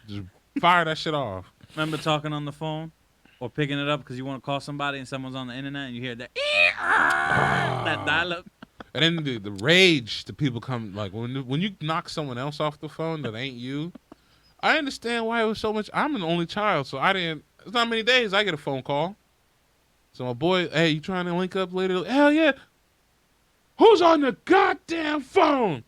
just fire that shit off. Remember talking on the phone or picking it up because you want to call somebody and someone's on the internet and you hear that that dial-up. And then the rage that people come like when you knock someone else off the phone that ain't you. I understand why it was so much. I'm an only child, so I didn't. It's not many days I get a phone call. So my boy, hey, you trying to link up later? Hell yeah. Who's on the goddamn phone?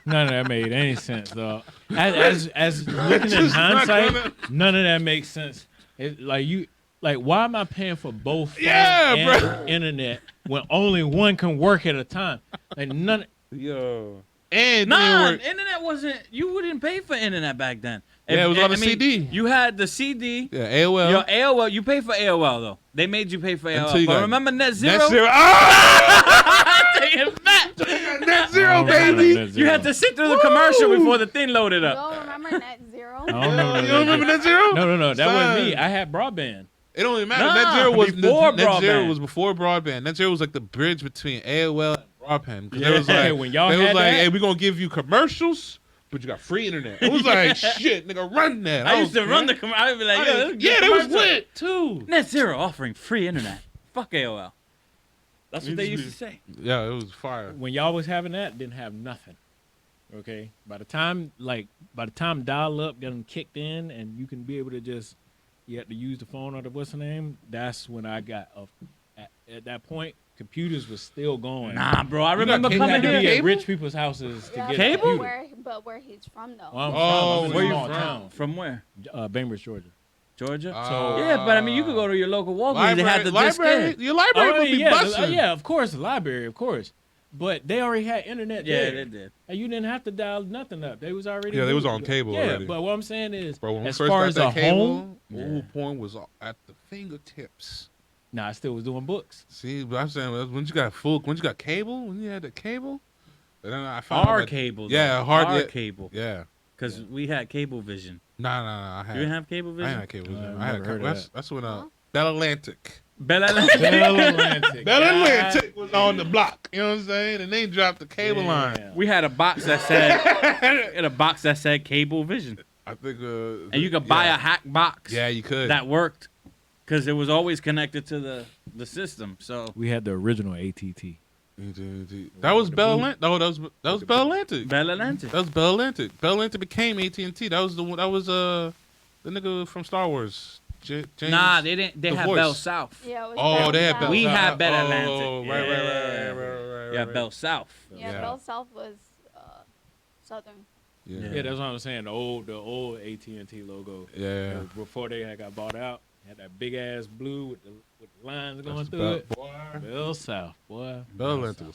None of that made any sense, though. As looking in Just not hindsight, gonna- none of that makes sense. Why am I paying for both phone Yeah, and internet when only one can work at a time? Like none. Yo. And Nah, then internet wasn't. You wouldn't pay for internet back then. Yeah, it was on a I mean, CD. You had the CD. yeah, AOL. Your AOL. You pay for AOL though. They made you pay for Until AOL. you But got remember Net Zero? Net Zero. Ah! Taking back. Net Zero, Oh, baby. Net Zero. You had to sit through the commercial before the thing loaded You up. don't remember Net Zero? I don't remember You don't remember Net Zero? No, that Son. wasn't me. I had broadband. It don't even matter. Nah, Net Zero was before Net Zero broadband. was before broadband. Net Zero was like the bridge between AOL and broadband. Because Yeah. it was like, Okay, when y'all they was had like, that- hey, we're gonna give you commercials, but you got free internet. It was like, shit, nigga, run that. I used to don't run care. the commercial. I'd be like, yo, Yeah, they was commercial. lit too. Net Zero offering free internet. Fuck AOL. That's what they used to say. Yeah, it was fire. When y'all was having that, didn't have nothing. Okay. By the time dial up got kicked in and you can be able to just you have to use the phone or the what's the name. That's when I got at that point. Computers was still going. Nah, bro. I got remember cable? You had coming to be here. at rich people's houses to Yeah, get Cable? a computer. but where he's from though. Well, I'm Oh, from, I'm where in you a small from? town, From where? Bainbridge, Georgia. Georgia. So Yeah, but I mean, you could go to your local Walgreens. They had the disc library. in. Your library would be yeah, busting. yeah, of course, the library, of course. But they already had internet Yeah, there. they did. And you didn't have to dial nothing up. They was already. Yeah, they was moving. on cable Yeah, already. but what I'm saying is, Bro, when we as first far got as that a cable, home, ooh, porn was at the fingertips. I still was doing books. See, but I'm saying when you got cable, when you had the cable, and then I found out Our that- cable. Yeah, though. hard Our yeah. cable. Yeah. Because we had cable vision. Nah. I You didn't have cable I vision? ain't had cable. I've I had never heard cable. of That's when Huh? Bell Atlantic. Bella. Bell Atlantic. Bell Atlantic was on the block. You know what I'm saying? And they dropped the cable line. We had a box that said cable vision. I think. And you could buy a hack box Yeah, you could. that worked because it was always connected to the system. So We had the original ATT. That was Bell Atlantic. No, that was Bell Atlantic. Bell Atlantic. That was Bell Atlantic. Bell Atlantic became AT&T. That was the one. That was the nigga from Star Wars. James. Nah, they didn't. They The had Voice. Bell South. Yeah, it was Oh, Bell they had South. Bell. We South. had Bell Oh, Atlantic. Right. Yeah, Yeah, right. Bell South. Yeah, Yeah. Bell South was Southern. Yeah. Yeah, that's what I'm saying. The old AT&T logo. Yeah. Before they had got bought out, had that big ass blue with the lines going That's through Bell, it. boy. Bell South, boy. Bell Atlantic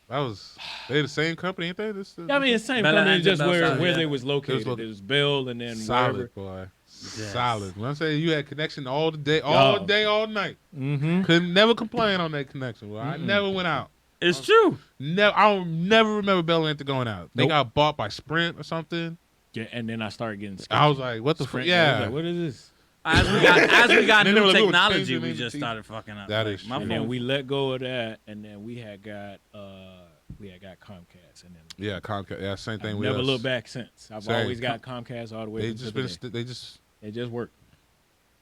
was they the same company, ain't they? Yeah, I mean, it's the same Bell company, Atlantic, just Bell where South, yeah. they was located. lo- It was Bell and then solid, wherever. boy. Solid. When I say you had connection all the day, all night. Mm-hmm. Couldn't never complain on that connection. Well, I never went out. It's true. I don't never remember Bell Atlantic going out. They Nope. got bought by Sprint or something. Yeah, and then I started getting sketchy. I was like, what the fuck? Sprint, I was Yeah. like, what is this? As we got And then they new were like, "We're technology, changing we the just teeth." started fucking up. That Like, is my true. And then phone- we let go of that, and then we had got Comcast, and then Yeah, Comcast. Yeah, same thing I've with never us. looked back since. I've Same. always got Comcast all the way. They until just been. today. They just. It just worked.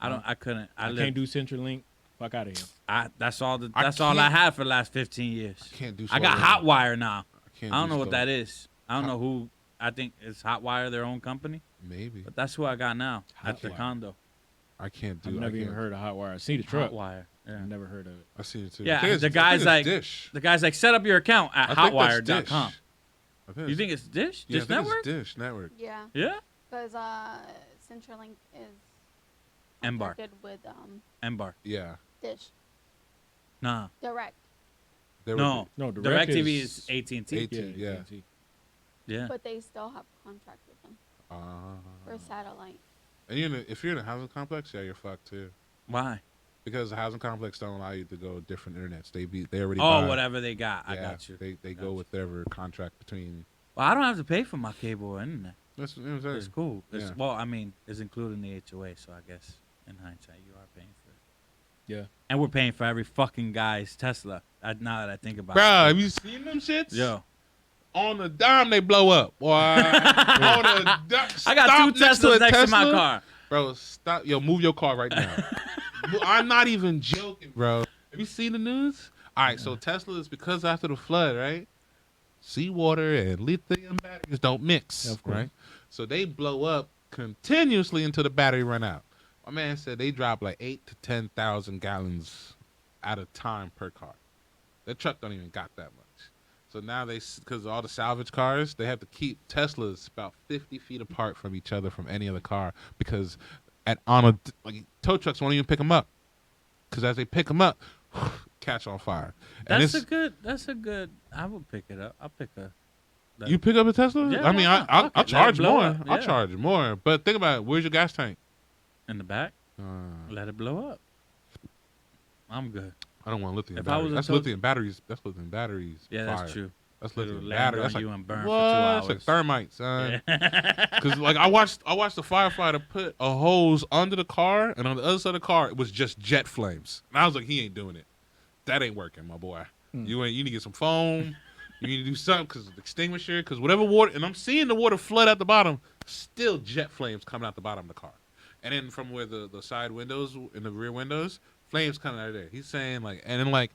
I couldn't. I lived- can't do CenturyLink. Fuck out of here. That's all. I That's all I can't- had for the last 15 years. Can't do. I got slow Hotwire now. can't I don't do know what slow. that is. I don't know who. I think it's Hotwire, their own company. Maybe. But that's who I got now at the Hotwire. condo. I can't do. I've I never even can't. heard of Hotwire. I see the truck. Hotwire. Yeah. I've never heard of it. I seen it too. Yeah, I think it's- the I think guy's it's like- Dish. The guy's like, set up your account at I think that's hotwire.com. Dish. I You think it's Dish? yeah, Dish I think Network? It's Dish Network. Yeah, Yeah. because CenturyLink is Embark. contracted with Embark. Yeah. Dish Nah. Direct, They were- No. No, DirecTV is AT&T. AT&T. Yeah. AT&T. Yeah. but they still have contract with them for Uh, satellite. and if you're in a housing complex, yeah, you're fucked too. Why? Because the housing complex don't allow you to go different internets. They already. Oh, buy, whatever they got. I yeah, got you. They Got go you. with whatever contract between. Well, I don't have to pay for my cable or internet. That's what I'm saying. It's cool. It's, Yeah. Well, I mean, it's including the HOA, so I guess in hindsight, you are paying for it. Yeah. And we're paying for every fucking guy's Tesla. Now that I think about Bro, it. have you seen them shits? Yo. On the dime, they blow up. Boy. On the I got two Teslas next to my Tesla. car. Bro, stop. Yo, move your car right now. I'm not even joking, bro. Have you seen the news? All right, so Tesla is because after the flood, right? Seawater and lithium batteries don't mix, Of course. right? So they blow up continuously until the battery run out. My man said they drop like 8 to 10,000 gallons at a time per car. That truck don't even got that much. So now because all the salvage cars, they have to keep Teslas about 50 feet apart from each other from any other car because tow trucks won't even pick them up because as they pick them up, catch on fire. And That's a good. I would pick it up. I'll pick a. you pick up a Tesla? Yeah, I mean, why not? I'll Fuck it. Let it charge blow more. up. I'll Yeah. charge more. But think about it. Where's your gas tank? In the back. Let it blow up. I'm good. I don't want lithium If I was batteries. a That's tow- lithium batteries. That's lithium batteries. Yeah, fire. that's true. That's It'll lithium land battery. on That's you like and burn for 2 what? hours. That's like thermite, son. Yeah. Because like I watched the firefighter put a hose under the car, and on the other side of the car it was just jet flames. And I was like, he ain't doing it. That ain't working, my boy. You need to get some foam. You need to do something because the extinguisher, because whatever water. And I'm seeing the water flood at the bottom. Still jet flames coming out the bottom of the car, and then from where the side windows and the rear windows, flames coming out of there. He's saying like, and then like.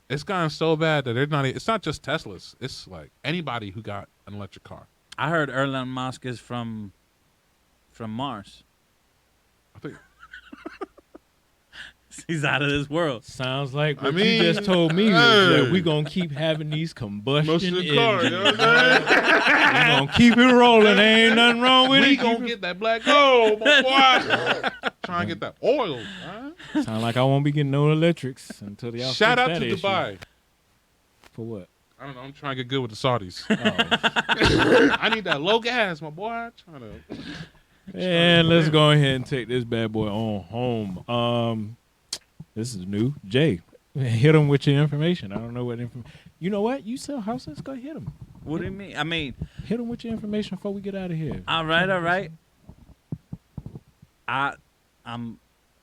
It's gotten so bad that it's not just Teslas. It's like anybody who got an electric car. I heard Elon Musk is from Mars. I think He's out of this world. Sounds like I what mean, you just told me was hey. that we're going to keep having these combustion most of engines. the car. You know what I'm saying? We're going to keep it rolling. Ain't nothing wrong with We it. gonna get that black gold, my boy. Trying to get that oil. Huh? Sound like I won't be getting no electrics until the Shout out to Dubai. For what? I don't know. I'm trying to get good with the Saudis. Oh. I need that low gas, my boy. Trying to. And let's go ahead and take this bad boy on home. This is new. Jay, hit him with your information. I don't know what information. You know what? You sell houses? Go hit him. What do you mean? I mean, Hit him with your information before we get out of here. all right. I'm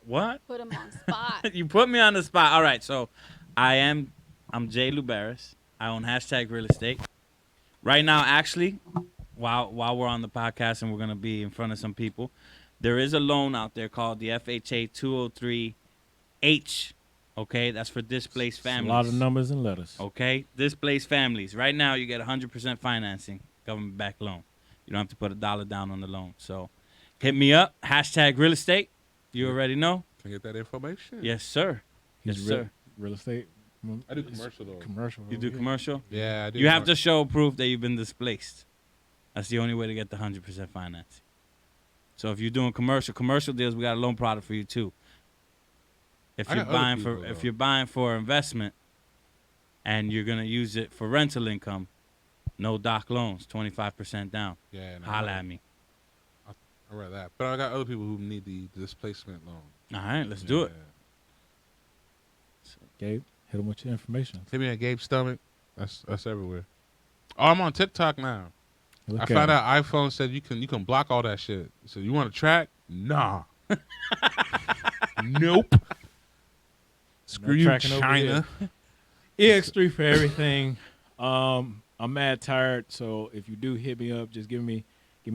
what? Put him on spot. You put me on the spot. All right, so I'm Jay Lubaris. I own #Real Estate. Right now, actually, while we're on the podcast and we're gonna be in front of some people, there is a loan out there called the FHA 203H. Okay, that's for displaced A families. lot of numbers and letters. Okay, displaced families. Right now, you get 100% financing, government-backed loan. You don't have to put $1 down on the loan. So, hit me up. #Real Estate. You already know. Can I get that information? Yes, sir. Yes, He's sir. real estate. I do commercial though. Commercial. You do commercial? Yeah, I do. You have to show proof that you've been displaced. That's the only way to get the 100% financing. So if you're doing commercial deals, we got a loan product for you too. If I you're got other buying people, for if though. you're buying for investment and you're gonna use it for rental income, no doc loans, 25% down. Yeah, no, Holla at me. I read that, but I got other people who need the displacement loan. All right, let's do it. Gabe, hit him with your information. Hit me at Gabe's stomach. That's everywhere. Oh, I'm on TikTok now. Look I at found him. out iPhone said you can block all that shit. So you want to track? Nah. Nope. Screw you, tracking over China. EX3 for everything. I'm mad tired, so if you do hit me up, just give me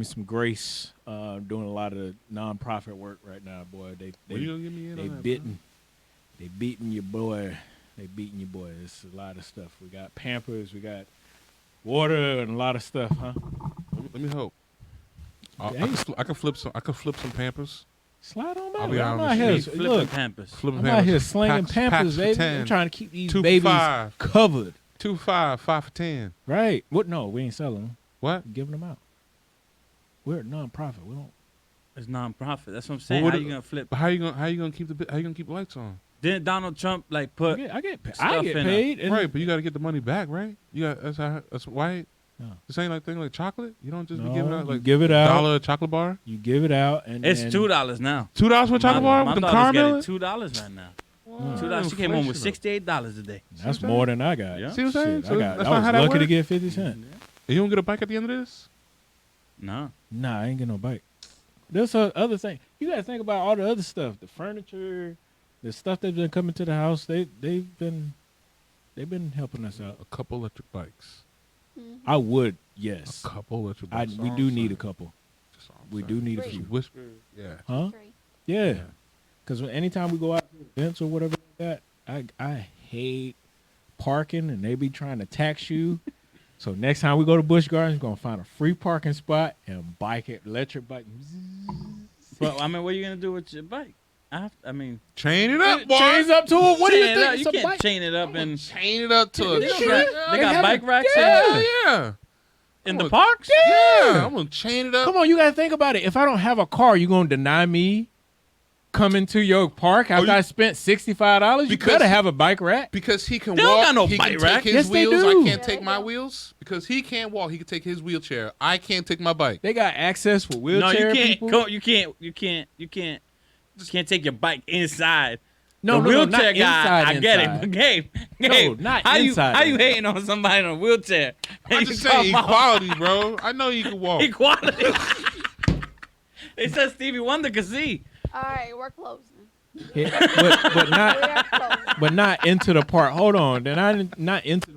some grace. Doing a lot of nonprofit work right now, boy. What you gonna give me in They on that, beating your boy. They beating your boy. It's a lot of stuff. We got Pampers, we got water, and a lot of stuff, huh? bro? Let me hope. Hey. I can flip some Pampers. Slide on I'll by. be I'm out out on the here. street. Flipping Look, Pampers. Flipping I'm Pampers. out here slinging Packs Pampers, for baby. 10. I'm trying to keep these 2 for babies $5. covered. 2 for $5, 5 for 10. Right. What? No, we ain't selling them. What? We're giving them out. We're a nonprofit. We don't. It's non-profit. That's what I'm saying. what How do- you gonna flip? But how you gonna keep the lights on? Didn't Donald Trump like put? I get stuff in paid. And Right, but you got to get the money back, right? You got that's why. No. This ain't like thing like chocolate. You don't just be No, giving out you like give it out. $1 a chocolate bar. You give it out, and It's then $2 now. $2 for a chocolate bar My with the daughter's caramel. getting $2 right now. Wow, $2. She came home with inflation. $68 a day. That's See what I'm more than I got. Yeah. See what I'm saying? Shit, So I got. that's I not was how that lucky to work? get 50 cents. And you don't get a bike at the end of this? No. Nah, I ain't get no bike. There's other thing. You got to think about all the other stuff, the furniture, the stuff that's been coming to the house. They've been helping us out. A couple electric bikes. Mhm. I would, yes. A couple electric I bikes. we do need a couple. We do need a Three. few. Whisper. Yeah. Huh? 3. Yeah. Because anytime we go out to events or whatever like that, I hate parking and they be trying to tax you. So next time we go to Busch Gardens, we're going to find a free parking spot and bike it, electric bike. But I mean, what are you gonna do with your bike? I mean, Chain it up, boy. Chains up to it. What do you chain it think? up. It's You a can't bike. chain it up and Chain it up to a they tree. got have bike a- racks Yeah, yeah. in the on. parks. Yeah, I'm gonna chain it up. Come on, you got to think about it. If I don't have a car, you going to deny me coming to your park after I spent $65? You Because- better have a bike rack. Because he can They don't walk. got no he bike can rack. take his Yes, they wheels. do. I can't Yeah, take they my do. wheels because he can't walk. He can take his wheelchair. I can't take my bike. They got access for No, wheelchair you can't. people. You can't take your bike inside. No, the no, wheelchair not guy, inside, I get it. inside. But Gabe, No, not how inside, How you inside. hating on somebody in a wheelchair? I'm And just you saying talking about equality, bro. I know you can walk. equality. They said Stevie Wonder could see. All right, we're closing. Yeah, but We not are closing. but not into the park. Hold on, they're not into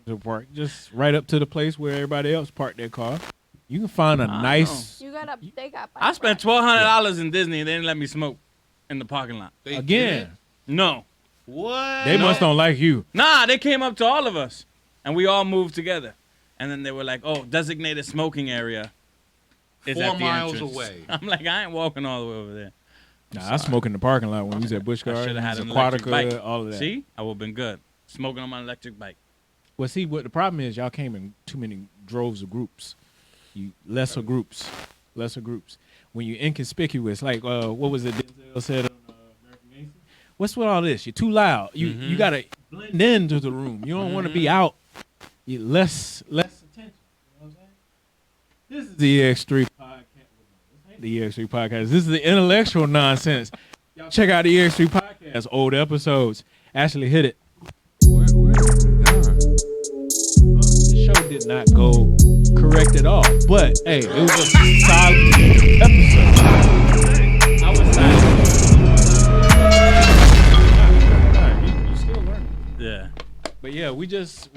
the park. Just right up to the place where everybody else parked their car. You can find a I nice You got they got. I spent $1,200 in Disney and they didn't let me smoke in the parking lot. They again. No. did? What? They must don't like you. Nah, they came up to all of us, and we all moved together. And then they were like, "Oh, designated smoking area is 4 at the miles entrance." away. I'm like, I ain't walking all the way over there. Nah, I smoke in the parking lot when we was at Busch I Gardens, should have had an electric Aquatica, bike. all of that. See, I would have been good smoking on my electric bike. Well, see, what the problem is, y'all came in too many droves of groups. Lesser groups. When you're inconspicuous, like what was it Denzel said on American Gangster? What's with all this? You're too loud. You gotta blend into the room. You don't want to be out. You less attention. You know what I'm saying? This is the EX3 podcast. This ain't the EX3 podcast. This is the intellectual nonsense. Y'all check out the EX3 podcast, old episodes. Ashley hit it. Where is it gone? The show did not go correct at all, but hey, it was a solid episode. I was You still learning. Yeah. But yeah, we just